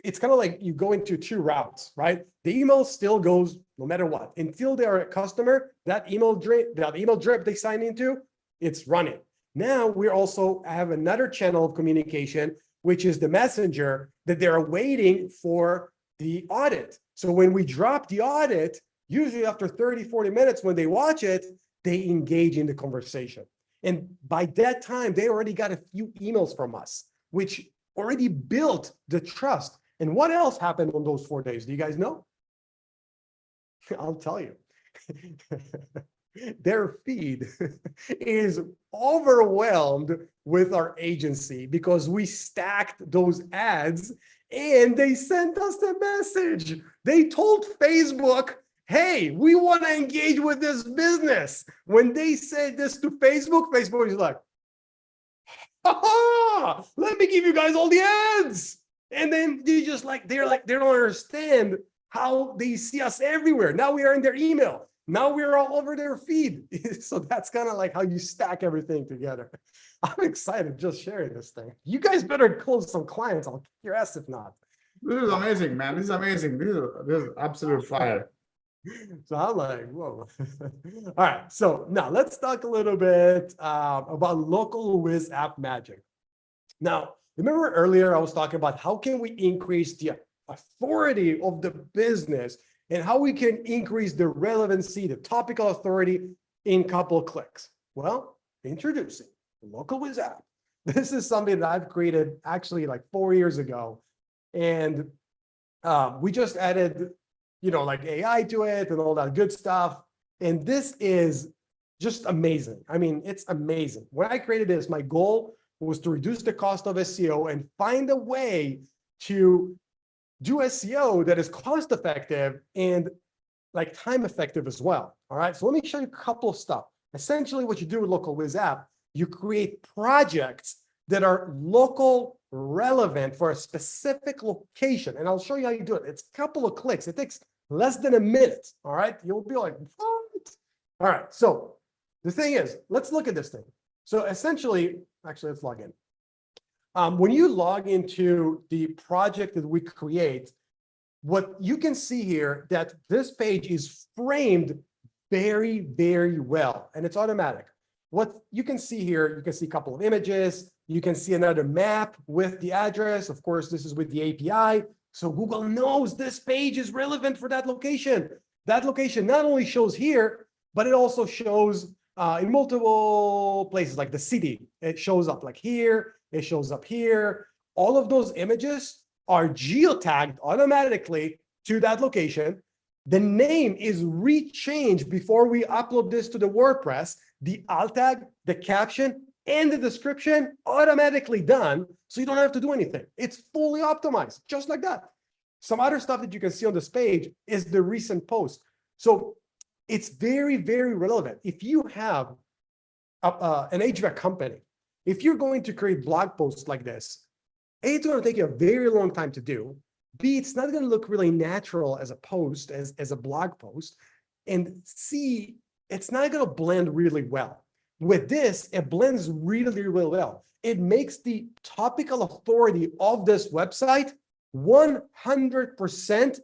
it's kind of like you go into 2 routes, right? The email still goes no matter what until they are a customer. That email drip they sign into, it's running. Now we also have another channel of communication, which is the messenger, that they're waiting for the audit. So when we drop the audit, usually after 30, 40 minutes, when they watch it, they engage in the conversation. And by that time, they already got a few emails from us, which already built the trust. And what else happened on those 4 days? Do you guys know? I'll tell you. Their feed is overwhelmed with our agency because we stacked those ads and they sent us the message. They told Facebook, hey, we want to engage with this business. When they said this to Facebook, Facebook is like, let me give you guys all the ads. And then they don't understand how they see us everywhere. Now we are in their email. Now we're all over their feed. So that's kind of like how you stack everything together. I'm excited just sharing this thing. You guys better close some clients. I'll kick your ass if not. This is amazing, man. This is amazing. This is absolute fire. So I'm like, whoa. All right. So now let's talk a little bit about local whiz app magic. Now, remember earlier I was talking about how can we increase the authority of the business and how we can increase the relevancy, the topical authority in a couple of clicks. Well, introducing the local whiz app. This is something that I've created actually like 4 years ago. And we just added, like AI to it and all that good stuff. And this is just amazing. I mean, it's amazing. When I created this, my goal was to reduce the cost of SEO and find a way to do SEO that is cost effective and like time effective as well. All right. So let me show you a couple of stuff. Essentially, what you do with Local Whiz app, you create projects that are local relevant for a specific location. And I'll show you how you do it. It's a couple of clicks. It takes less than a minute. All right. You'll be like, what? All right. So the thing is, let's look at this thing. So essentially, actually, let's log in. When you log into the project that we create, what you can see here that this page is framed very, very well, and it's automatic. what you can see here, you can see a couple of images. You can see another map with the address. Of course, this is with the API. So Google knows this page is relevant for that location. That location not only shows here, but it also shows in multiple places, like the city. It shows up like here. It shows up here. All of those images are geotagged automatically to that location. The name is rechanged before we upload this to the WordPress. The alt tag, the caption, and the description automatically done, so you don't have to do anything. It's fully optimized, just like that. Some other stuff that you can see on this page is the recent post. So it's very, very relevant. If you have an HVAC company, if you're going to create blog posts like this, A, it's going to take you a very long time to do. B, it's not going to look really natural as a post, as a blog post. And C, it's not going to blend really well. With this, it blends really, really well. It makes the topical authority of this website 100%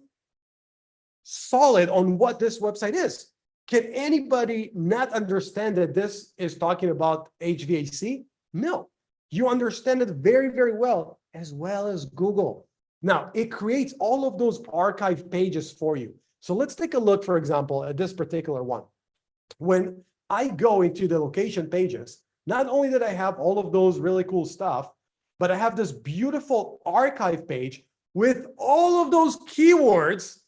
solid on what this website is. Can anybody not understand that this is talking about HVAC? No. You understand it very, very well as Google. Now, it creates all of those archive pages for you. So let's take a look, for example, at this particular one. When I go into the location pages, not only did I have all of those really cool stuff, but I have this beautiful archive page with all of those keywords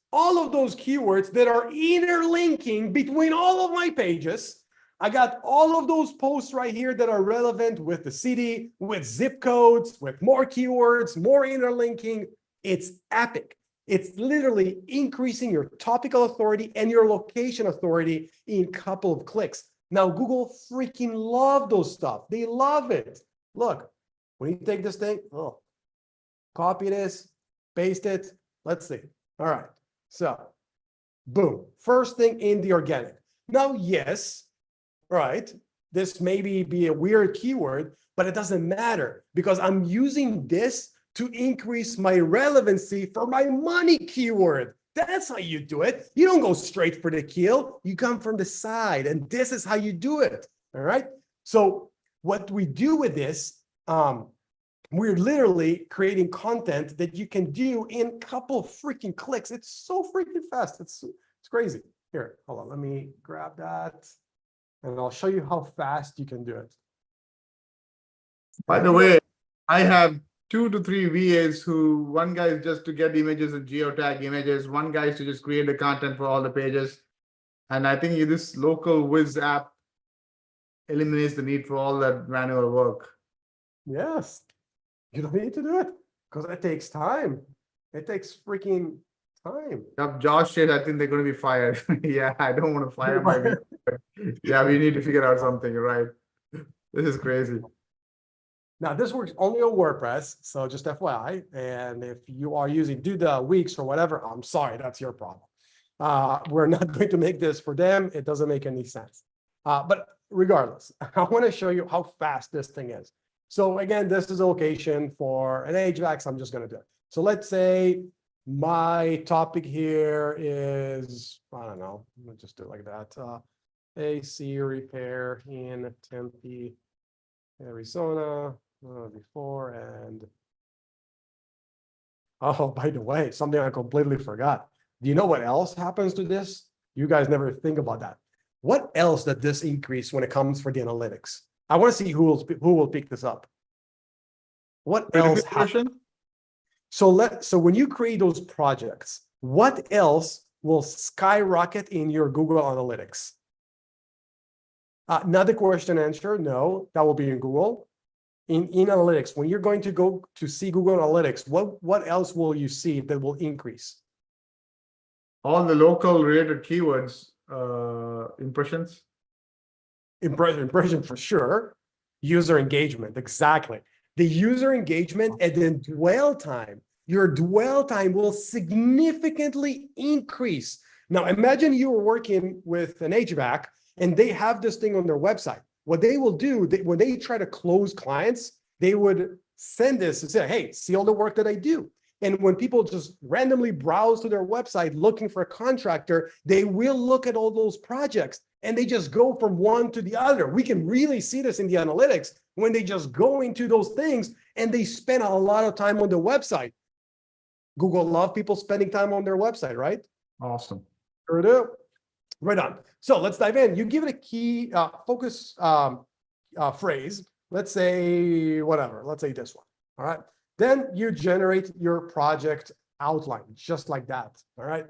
that are interlinking between all of my pages. I got all of those posts right here that are relevant with the city, with zip codes, with more keywords, more interlinking. It's epic. It's literally increasing your topical authority and your location authority in a couple of clicks. Now, Google freaking love those stuff. They love it. Look, when you take this thing, copy this, paste it. Let's see. All right. So, boom. First thing in the organic. Now, yes, right, this may be a weird keyword, but it doesn't matter because I'm using this to increase my relevancy for my money keyword. That's how you do it. You don't go straight for the kill. You come from the side, and this is how you do it. All right. So what we do with this, we're literally creating content that you can do in a couple of freaking clicks. It's so freaking fast. It's crazy. Here, hold on. Let me grab that, and I'll show you how fast you can do it. By the way, I have 2 to 3 VAs who, one guy is just to get images and geotag images. One guy is to just create the content for all the pages. And I think this localbusiness app eliminates the need for all that manual work. Yes, you don't need to do it because it takes time. It takes freaking time. Yep, Josh said, I think they're going to be fired. Yeah, I don't want to fire my VA. Yeah, we need to figure out something, right? This is crazy. Now, this works only on WordPress, so just FYI. And if you are using do the weeks or whatever, I'm sorry, that's your problem. We're not going to make this for them. It doesn't make any sense. But regardless, I want to show you how fast this thing is. So again, this is a location for an HVAC, so I'm just going to do it. So let's say my topic here is, I don't know, let's just do it like that. AC repair in Tempe, Arizona. Before and by the way, something I completely forgot. Do you know what else happens to this? You guys never think about that. What else did this increase when it comes for the analytics? I want to see who will pick this up. What else happens? So when you create those projects, what else will skyrocket in your Google Analytics? Not the question answer. No, that will be in Google. In analytics, when you're going to go to see Google Analytics, what else will you see that will increase? All the local related keywords, impressions. Impression for sure. User engagement, exactly. The user engagement and then dwell time. Your dwell time will significantly increase. Now, imagine you were working with an HVAC and they have this thing on their website. What they will do, when they try to close clients, they would send this and say, hey, see all the work that I do. And when people just randomly browse to their website looking for a contractor, they will look at all those projects and they just go from one to the other. We can really see this in the analytics when they just go into those things and they spend a lot of time on the website. Google love people spending time on their website, right? Awesome. Sure do. Right on. So let's dive in. You give it a key focus phrase. Let's say whatever. Let's say this one. All right. Then you generate your project outline just like that. All right.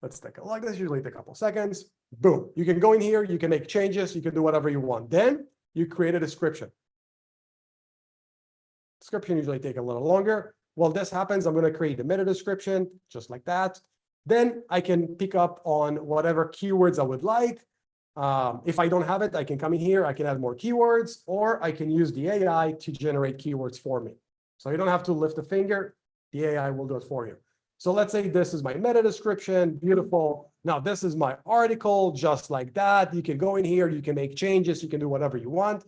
Let's take a look. This usually take a couple seconds. Boom. You can go in here. You can make changes. You can do whatever you want. Then you create a description. Description usually take a little longer. While this happens, I'm going to create a meta description just like that. Then I can pick up on whatever keywords I would like. If I don't have it, I can come in here. I can add more keywords, or I can use the AI to generate keywords for me. So you don't have to lift a finger. The AI will do it for you. So let's say this is my meta description. Beautiful. Now this is my article, just like that. You can go in here. You can make changes. You can do whatever you want.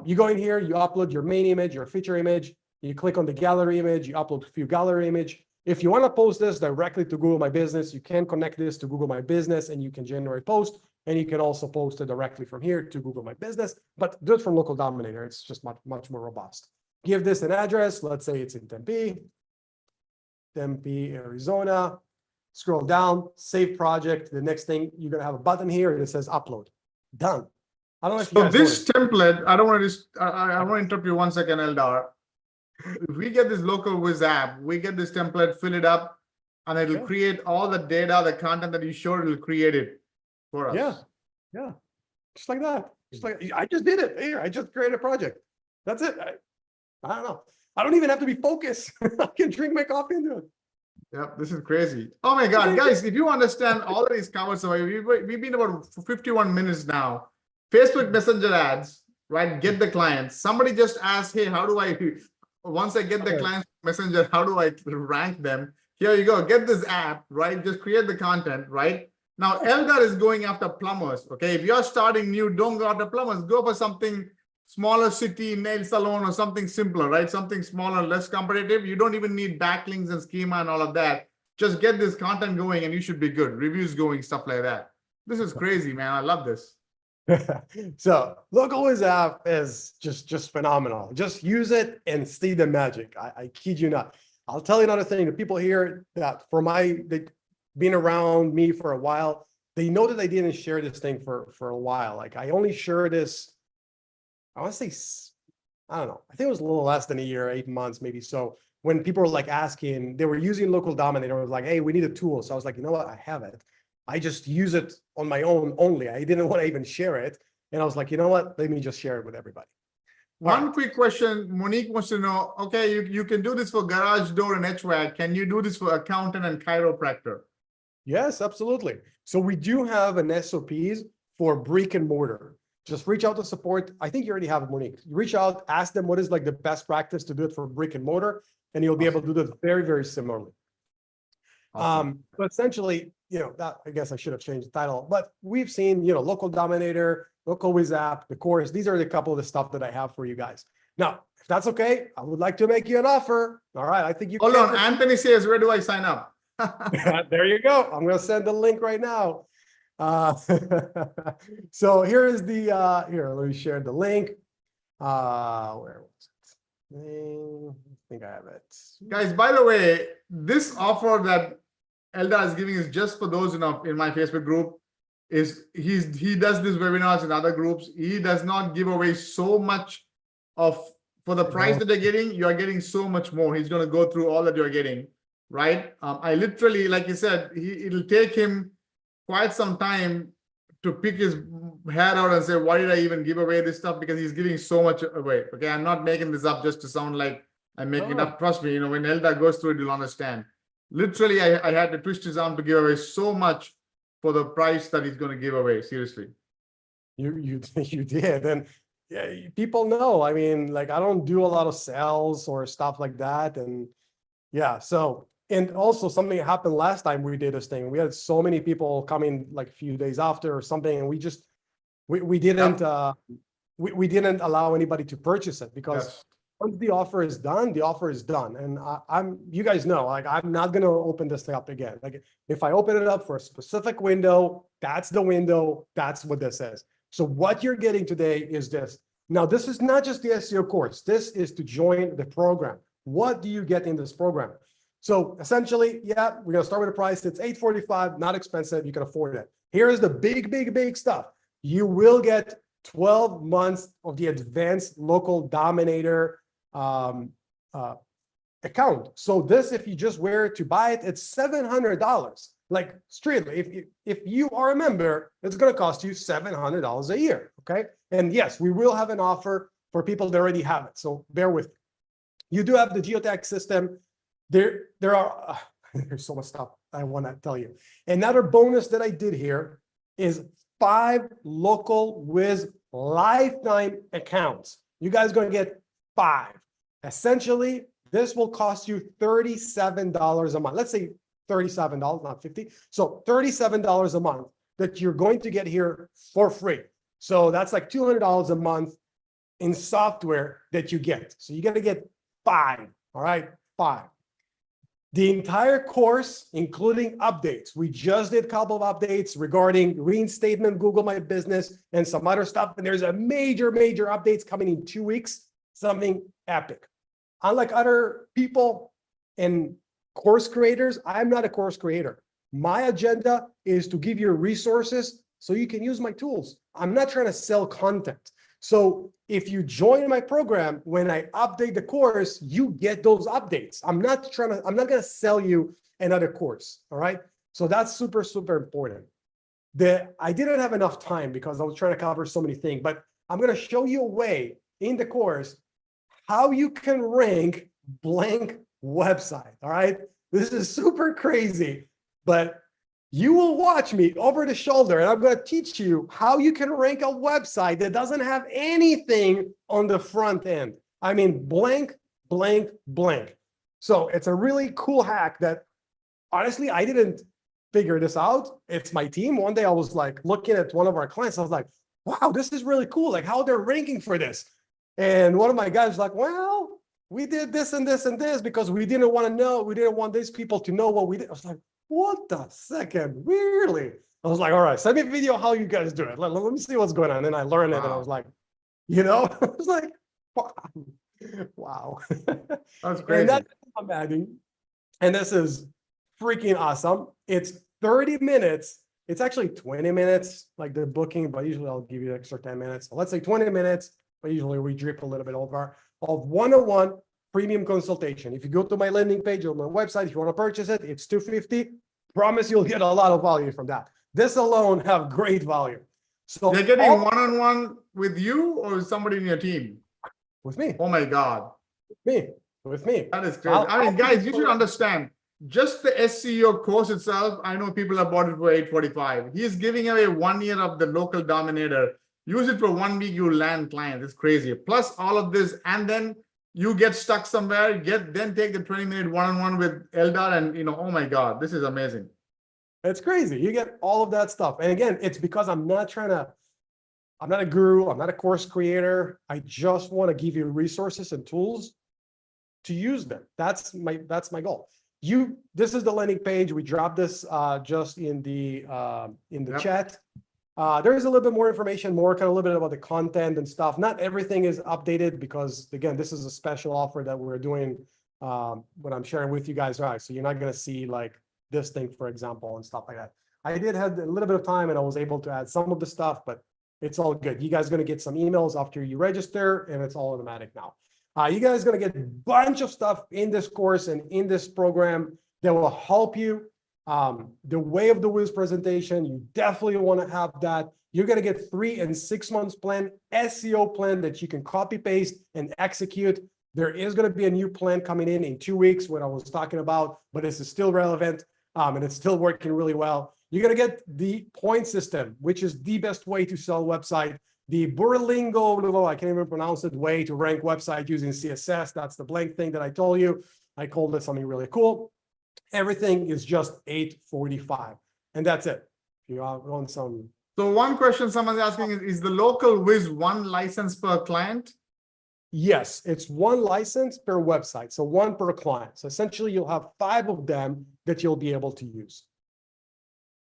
You go in here. You upload your main image, your feature image. You click on the gallery image. You upload a few gallery image. If you want to post this directly to Google My Business, you can connect this to Google My Business and you can generate post. And you can also post it directly from here to Google My Business, but do it from Local Dominator. It's just much more robust. Give this an address. Let's say it's in Tempe, Arizona. Scroll down, save project. The next thing, you're going to have a button here that says upload. Done. I don't know if you guys this template, I don't want to I want to interrupt you 1 second, Eldar. If we get this LocalWiz app, we get this template, fill it up, and it'll create all the data, the content that you showed, it'll create it for us. Yeah. Just like that. Just like I just did it here. I just created a project. That's it. I don't know. I don't even have to be focused. I can drink my coffee and do it. Yep, this is crazy. Oh my God, guys, if you understand all of these comments, we've been about 51 minutes now. Facebook Messenger ads, right? Get the clients. Somebody just asked, hey, how do I, once I get the clients Messenger, how do I rank them? Here you go. Get this app, right? Just create the content, right? Now, Eldar is going after plumbers, okay? If you're starting new, don't go after plumbers. Go for something smaller city, nail salon, or something simpler, right? Something smaller, less competitive. You don't even need backlinks and schema and all of that. Just get this content going and you should be good. Reviews going, stuff like that. This is crazy, man. I love this. So LocalWiz app is just phenomenal. Just use it and see the magic. I kid you not. I'll tell you another thing. The people here that they've been around me for a while, they know that I didn't share this thing for a while. Like I only shared this, I want to say, I don't know. I think it was a little less than a year, 8 months, maybe. So when people were like asking, they were using Local Dominator, I was like, hey, we need a tool. So I was like, you know what? I have it. I just use it on my own only. I didn't want to even share it. And I was like, you know what? Let me just share it with everybody. One quick question. Monique wants to know, okay, you can do this for garage door and HVAC. Can you do this for accountant and chiropractor? Yes, absolutely. So we do have an SOPs for brick and mortar. Just reach out to support. I think you already have it, Monique. Reach out, ask them what is like the best practice to do it for brick and mortar, and you'll be able to do this very, very similarly. Awesome. But essentially, that I guess I should have changed the title, but we've seen, Local Dominator, LocalWiz app, the course. These are the couple of the stuff that I have for you guys. Now, if that's okay, I would like to make you an offer. All right, I think you. Hold on, Anthony says, where do I sign up? There you go. I'm going to send the link right now. So here is the let me share the link. Where was it? I think I have it. Guys, by the way, this offer that Eldar is giving is just for those in my Facebook group. He does these webinars in other groups. He does not give away so much for the price that you're getting. You are getting so much more. He's going to go through all that you're getting, right? I literally, like you said, it'll take him quite some time to pick his head out and say, why did I even give away this stuff? Because he's giving so much away. Okay, I'm not making this up just to sound like I'm making it up. Trust me, when Eldar goes through it, you'll understand. Literally, I had to twist his arm to give away so much for the price that he's going to give away. Seriously. You did. And yeah, people know. I mean, like I don't do a lot of sales or stuff like that. And yeah, so. And also something happened last time we did this thing. We had so many people coming like a few days after or something, and we didn't we didn't allow anybody to purchase it because once the offer is done, the offer is done. And you guys know, like, I'm not going to open this thing up again. Like, if I open it up for a specific window, that's the window. That's what this is. So what you're getting today is this. Now, this is not just the SEO course. This is to join the program. What do you get in this program? So essentially, yeah, we're going to start with a price. It's $845, not expensive. You can afford it. Here is the big stuff. You will get 12 months of the advanced local dominator account. So this, if you just were to buy it, it's $700. Like, strictly, if you are a member, it's going to cost you $700 a year. Okay. And yes, we will have an offer for people that already have it. So bear with me. You do have the geotag system. There are there's so much stuff I want to tell you. Another bonus that I did here is 5 LocalWiz lifetime accounts. You guys are going to get 5. Essentially, this will cost you $37 a month. Let's say $37, not 50. So $37 a month that you're going to get here for free. So that's like $200 a month in software that you get. So you're going to get 5. All right, 5. The entire course, including updates. We just did a couple of updates regarding reinstatement, Google My Business, and some other stuff. And there's a major updates coming in 2 weeks, something epic. Unlike other people and course creators, I'm not a course creator. My agenda is to give you resources so you can use my tools. I'm not trying to sell content. So if you join my program, when I update the course, you get those updates. I'm not going to sell you another course. All right. So that's super important. I didn't have enough time because I was trying to cover so many things, but I'm going to show you a way in the course how you can rank blank website. All right. This is super crazy, but you will watch me over the shoulder and I'm going to teach you how you can rank a website that doesn't have anything on the front end. I mean, blank. So it's a really cool hack that honestly, I didn't figure this out. It's my team. One day I was like looking at one of our clients. I was like, wow, this is really cool. Like how they're ranking for this. And one of my guys was like, well, we did this and this and this because we didn't want these people to know what we did. I was like, what the second? Really? I was like, all right, send me a video how you guys do it. Let me see what's going on. And I learned it and I was like, I was like, wow. That's crazy. And that's what I'm adding. And this is freaking awesome. It's 30 minutes. It's actually 20 minutes, like the booking, but usually I'll give you an extra 10 minutes. So let's say 20 minutes, but usually we drip a little bit over of one-on-one premium consultation. If you go to my landing page on my website, if you want to purchase it, it's $250. Promise you'll get a lot of value from that. This alone have great value. So they're getting one-on-one with you or with somebody in your team? With me. Oh my God. With me. That is crazy. I mean, guys, you should understand just the SEO course itself. I know people have bought it for $845. He is giving away 1 year of the local dominator. Use it for 1 week, you land clients. It's crazy. Plus all of this, and then you get stuck somewhere, then take the 20-minute one-on-one with Eldar and, oh my God, this is amazing. It's crazy. You get all of that stuff. And again, it's because I'm not a guru. I'm not a course creator. I just want to give you resources and tools to use them. That's my goal. This is the landing page. We dropped this just in the chat. There is a little bit more information, a little bit about the content and stuff. Not everything is updated because, again, this is a special offer that we're doing, what I'm sharing with you guys. Right, so you're not going to see like this thing, for example, and stuff like that. I did have a little bit of time and I was able to add some of the stuff, but it's all good. You guys are going to get some emails after you register and it's all automatic now. You guys are going to get a bunch of stuff in this course and in this program that will help you. The Way of the Wiz presentation, you definitely want to have that. You're going to get 3 and 6 months plan, SEO plan that you can copy paste and execute. There is going to be a new plan coming in 2 weeks, what I was talking about, but this is still relevant and it's still working really well. You're going to get the point system, which is the best way to sell website. The Burlingo, I can't even pronounce it, way to rank website using CSS. That's the blank thing that I told you. I called it something really cool. Everything is just $845, and that's it. If you want some. So one question someone's asking is the local Wiz 1 license per client? Yes, it's one license per website, so one per client. So essentially, you'll have 5 of them that you'll be able to use.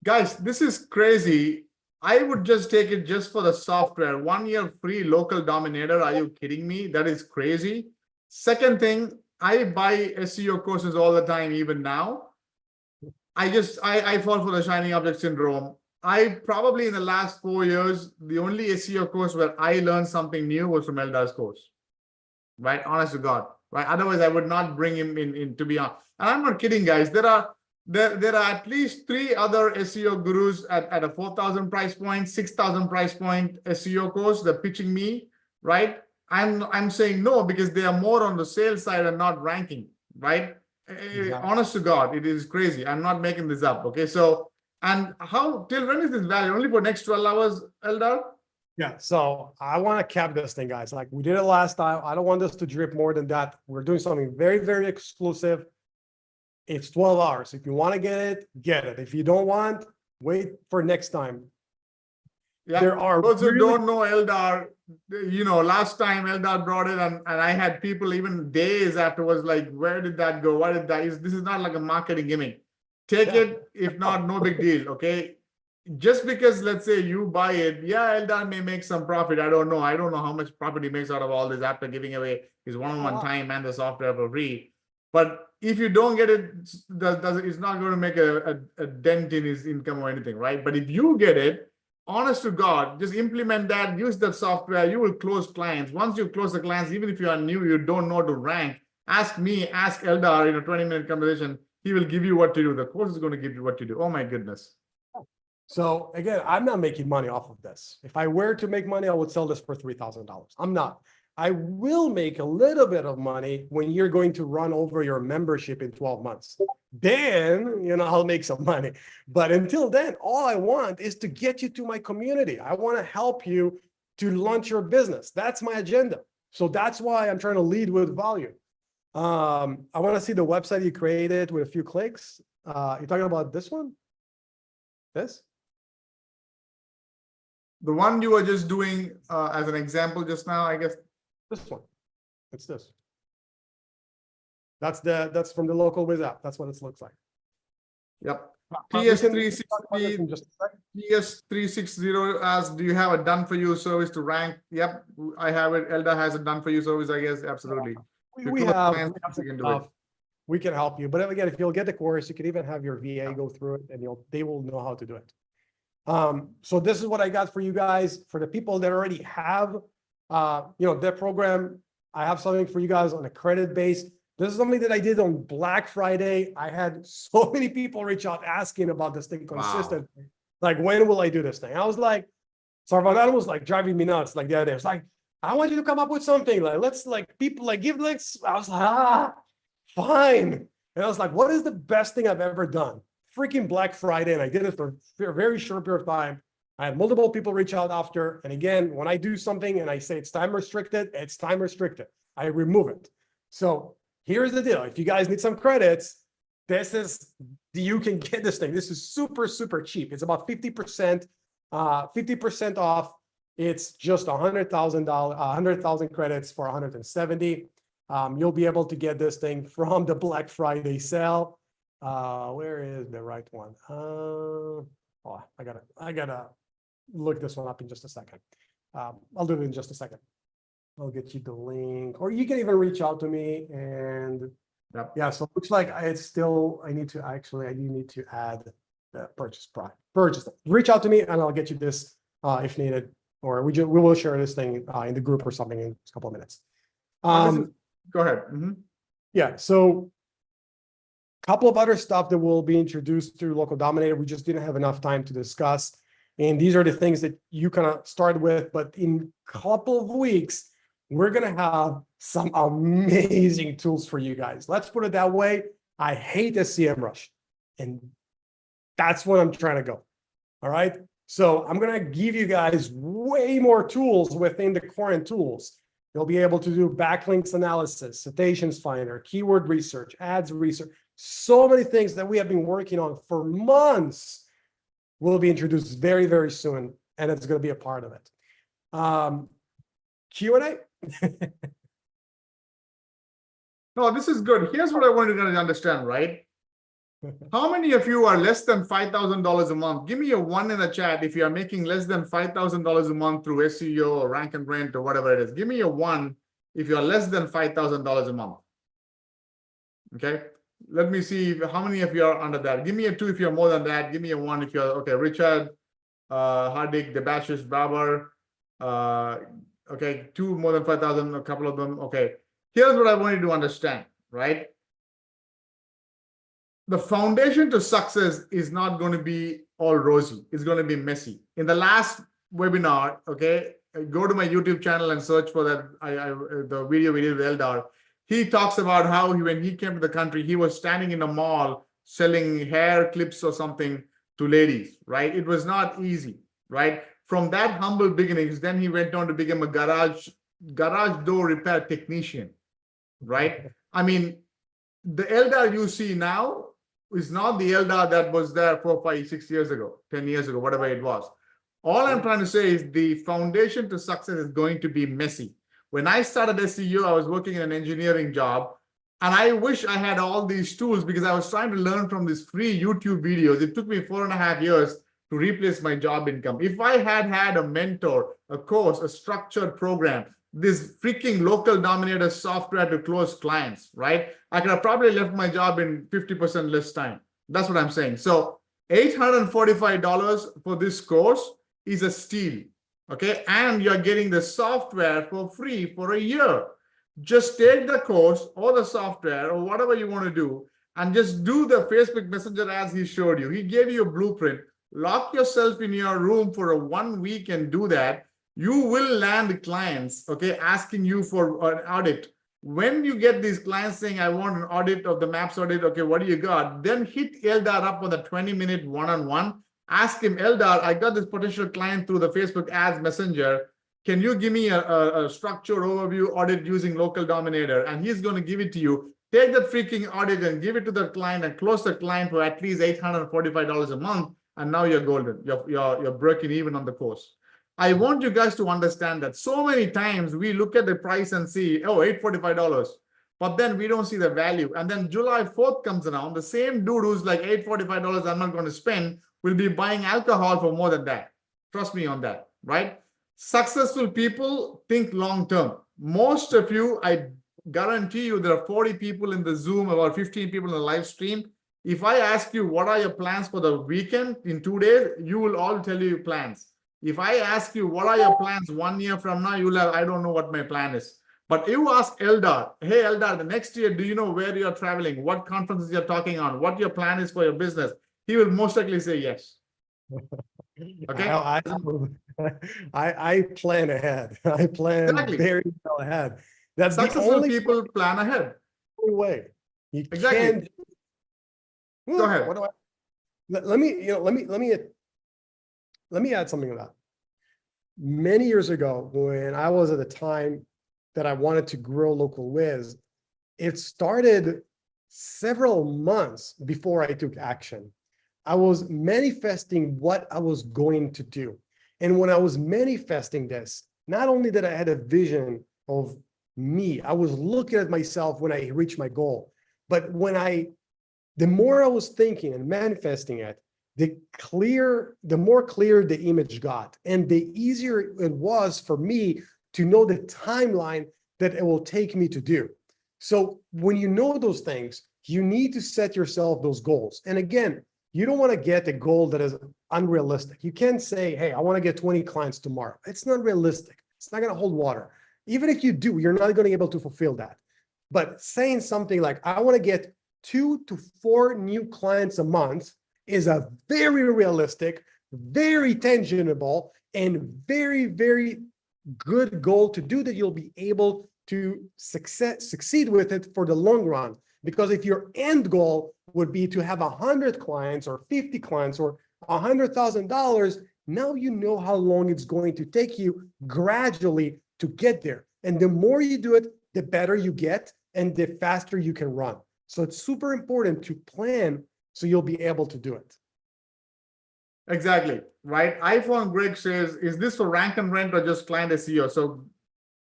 Guys, this is crazy. I would just take it just for the software. 1 year free local dominator. Are you kidding me? That is crazy. Second thing, I buy SEO courses all the time, even now. I fall for the shiny object syndrome. I probably in the last 4 years, the only SEO course where I learned something new was from Eldar's course. Right? Honest to God. Right? Otherwise, I would not bring him in to be on. And I'm not kidding, guys. There are at least 3 other SEO gurus at a 4,000 price point, 6,000 price point SEO course. They're pitching me, right? I'm saying no because they are more on the sales side and not ranking, right? Exactly. Honest to God, it is crazy. I'm not making this up. Okay, so and how till when is this valid? Only for next 12 hours, Eldar? Yeah, so I want to cap this thing, guys. Like we did it last time. I don't want this to drip more than that. We're doing something very, very exclusive. It's 12 hours. If you want to get it, get it. If you don't want, wait for next time. Yeah, There are those who really- don't know Eldar, you know, last time Eldar brought it and I had people even days afterwards like, where did that go? Why did that? This is not like a marketing gimmick. Take it, if not, no big deal, okay? Just because, let's say you buy it, yeah, Eldar may make some profit. I don't know. I don't know how much profit he makes out of all this after giving away his one-on-one time and the software for free. But if you don't get it, it's not going to make a dent in his income or anything, right? But if you get it, honest to God, just implement that, use that software, you will close clients. Once you close the clients, even if you are new, you don't know to rank, ask me, ask Eldar in a 20-minute conversation. He will give you what to do. The course is going to give you what to do. Oh my goodness. So again, I'm not making money off of this. If I were to make money, I would sell this for $3,000. I'm not. I will make a little bit of money when you're going to run over your membership in 12 months. Then, you know, I'll make some money. But until then, all I want is to get you to my community. I want to help you to launch your business. That's my agenda. So that's why I'm trying to lead with value. I want to see the website you created with a few clicks. You're talking about this one? This? The one you were just doing as an example just now, I guess. This one. It's this. That's from the localbusiness app. That's what it looks like. Yep. We can talk about this TS360, in just a second. TS360 asks, do you have a done for you service to rank? Yep, I have it. Eldar has a done for you service, I guess. Absolutely. We have some stuff. We can help you. But again, if you'll get the course, you can even have your VA go through it and they will know how to do it. So this is what I got for you guys. For the people that already have, their program, I have something for you guys on a credit base. This is something that I did on Black Friday. I had so many people reach out asking about this thing consistently. Wow. Like, when will I do this thing? I was like, Saravanan was like driving me nuts. Like the other day, it's like, I want you to come up with something. Like, let's like people like give links. I was like, fine. And I was like, what is the best thing I've ever done? Freaking Black Friday. And I did it for a very short period of time. I had multiple people reach out after. And again, when I do something and I say it's time restricted, it's time restricted. I remove it. So here's the deal. If you guys need some credits, you can get this thing. This is super, super cheap. It's about 50%, 50% off. It's just $100,000 credits for 170. You'll be able to get this thing from the Black Friday sale. Where is the right one? I gotta look this one up in just a second. I'll do it in just a second. I'll get you the link, or you can even reach out to me. And yeah, so it looks like I do need to add the purchase price. Reach out to me and I'll get you this if needed, or we will share this thing in the group or something in a couple of minutes. Go ahead. Mm-hmm. Yeah, so a couple of other stuff that will be introduced through Local Dominator. We just didn't have enough time to discuss. And these are the things that you kind of start with, but in a couple of weeks, we're going to have some amazing tools for you guys. Let's put it that way. I hate SEMrush, and that's what I'm trying to go. All right. So I'm going to give you guys way more tools within the current tools. You'll be able to do backlinks analysis, citations finder, keyword research, ads research, so many things that we have been working on for months will be introduced very, very soon, and it's going to be a part of it. Q&A. No, this is good. Here's what I want you guys to understand, right? How many of you are less than $5,000 a month? Give me a 1 in the chat if you are making less than $5,000 a month through SEO or rank and rent or whatever it is. Give me a 1 if you are less than $5,000 a month. Okay. Let me see how many of you are under that. Give me a 2 if you're more than that. Give me a 1 if you're okay. Richard, Hardik, Debashish, Babar. Okay, 2 more than 5,000, a couple of them. Okay. Here's what I want you to understand, right? The foundation to success is not going to be all rosy. It's going to be messy. In the last webinar, okay, go to my YouTube channel and search for that. The video we did with Eldar. He talks about how when he came to the country, he was standing in a mall selling hair clips or something to ladies, right? It was not easy, right? From that humble beginnings, then he went on to become a garage door repair technician, right? I mean, the Eldar you see now is not the Eldar that was there 4, 5, 6 years ago, 10 years ago, whatever it was. All I'm trying to say is the foundation to success is going to be messy. When I started SEO, I was working in an engineering job, and I wish I had all these tools because I was trying to learn from these free YouTube videos. It took me 4.5 years to replace my job income. If I had had a mentor, a course, a structured program, this freaking local dominator software to close clients, right? I could have probably left my job in 50% less time. That's what I'm saying. So $845 for this course is a steal, okay? And you're getting the software for free for a year. Just take the course or the software or whatever you want to do and just do the Facebook Messenger as he showed you. He gave you a blueprint. Lock yourself in your room for a 1 week and do that. You will land clients, okay, asking you for an audit. When you get these clients saying, I want an audit of the maps audit, okay, what do you got? Then hit Eldar up with a 20-minute one-on-one. Ask him, Eldar, I got this potential client through the Facebook ads messenger. Can you give me a structured overview audit using local dominator? And he's going to give it to you. Take that freaking audit and give it to the client and close the client for at least $845 a month. And now you're golden. You're breaking even on the course. I want you guys to understand that so many times we look at the price and see, oh, $845, but then we don't see the value. And then July 4th comes around, the same dude who's like $845 I'm not going to spend will be buying alcohol for more than that. Trust me on that, right? Successful people think long term. Most of you, I guarantee you, there are 40 people in the Zoom, about 15 people in the live stream. If I ask you, what are your plans for the weekend in 2 days, you will all tell you plans. If I ask you, what are your plans 1 year from now, you'll have, I don't know what my plan is. But you ask Eldar, hey, Eldar, the next year, do you know where you're traveling? What conferences you're talking on? What your plan is for your business? He will most likely say yes. Okay. I plan ahead. I plan very well ahead. That's successful the only people plan ahead. way. You exactly. Can't... Go ahead. What do let me add something to that. Many years ago, when I was at the time that I wanted to grow LocalWiz, it started several months before I took action. I was manifesting what I was going to do. And when I was manifesting this, not only that I had a vision of me, I was looking at myself when I reached my goal, but the more I was thinking and manifesting it, the more clear the image got, and the easier it was for me to know the timeline that it will take me to do. So when you know those things, you need to set yourself those goals. And again, you don't want to get a goal that is unrealistic. You can't say, hey, I want to get 20 clients tomorrow. It's not realistic. It's not going to hold water. Even if you do, you're not going to be able to fulfill that. But saying something like, I want to get 2 to 4 new clients a month is a very realistic, very tangible, and very, very good goal to do, that you'll be able to succeed with it for the long run. Because if your end goal would be to have 100 clients or 50 clients or $100,000, now you know how long it's going to take you gradually to get there. And the more you do it, the better you get and the faster you can run. So it's super important to plan so you'll be able to do it. Exactly, right? iPhone Greg says, is this for rank and rent or just client SEO? So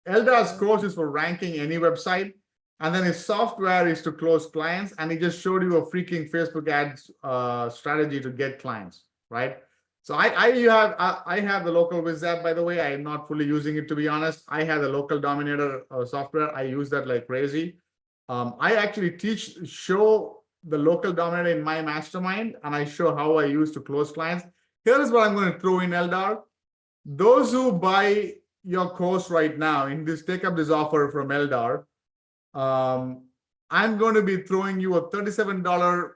Eldar's course is for ranking any website. And then his software is to close clients. And he just showed you a freaking Facebook ads strategy to get clients, right? So I have the LocalBiz app, by the way. I am not fully using it, to be honest. I have the Local Dominator software. I use that like crazy. I actually show the Local Dominator in my mastermind, and I show how I use to close clients. Here is what I'm going to throw in, Eldar. Those who buy your course right now, take up this offer from Eldar, I'm going to be throwing you a $37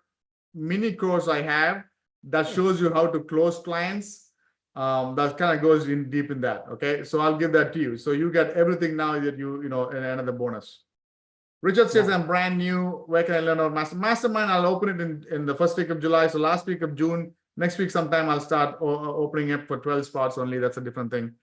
mini course I have that shows you how to close clients. That kind of goes in deep in that. Okay, so I'll give that to you. So you get everything now that you know, and another bonus. Richard says, I'm brand new. Where can I learn about mastermind? I'll open it in the first week of July. So last week of June, next week sometime I'll start opening up for 12 spots only. That's a different thing.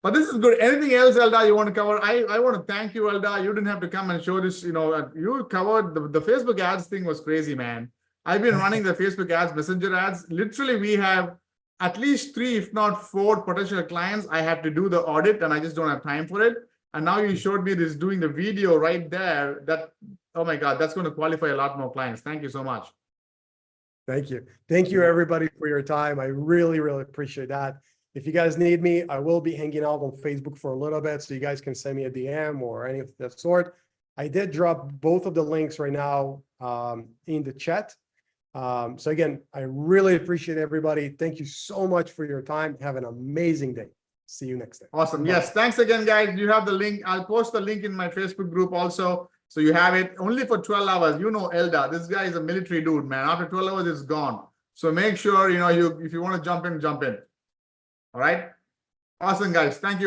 But this is good. Anything else, Eldar, you want to cover? I want to thank you, Eldar. You didn't have to come and show this. You know, you covered the Facebook ads thing was crazy, man. I've been running the Facebook ads, Messenger ads. Literally, we have at least 3, if not 4 potential clients. I have to do the audit and I just don't have time for it. And now you showed me this doing the video right there. That, oh my God, that's going to qualify a lot more clients. Thank you so much. Thank you. Thank you, everybody, for your time. I really, really appreciate that. If you guys need me, I will be hanging out on Facebook for a little bit, so you guys can send me a DM or any of that sort. I did drop both of the links right now in the chat. So again, I really appreciate everybody. Thank you so much for your time. Have an amazing day. See you next time. Awesome. Bye. Yes. Thanks again, guys. You have the link. I'll post the link in my Facebook group also. So you have it only for 12 hours. You know, Eldar, this guy is a military dude, man. After 12 hours, it's gone. So make sure, you know, if you want to jump in, jump in. All right. Awesome, guys. Thank you.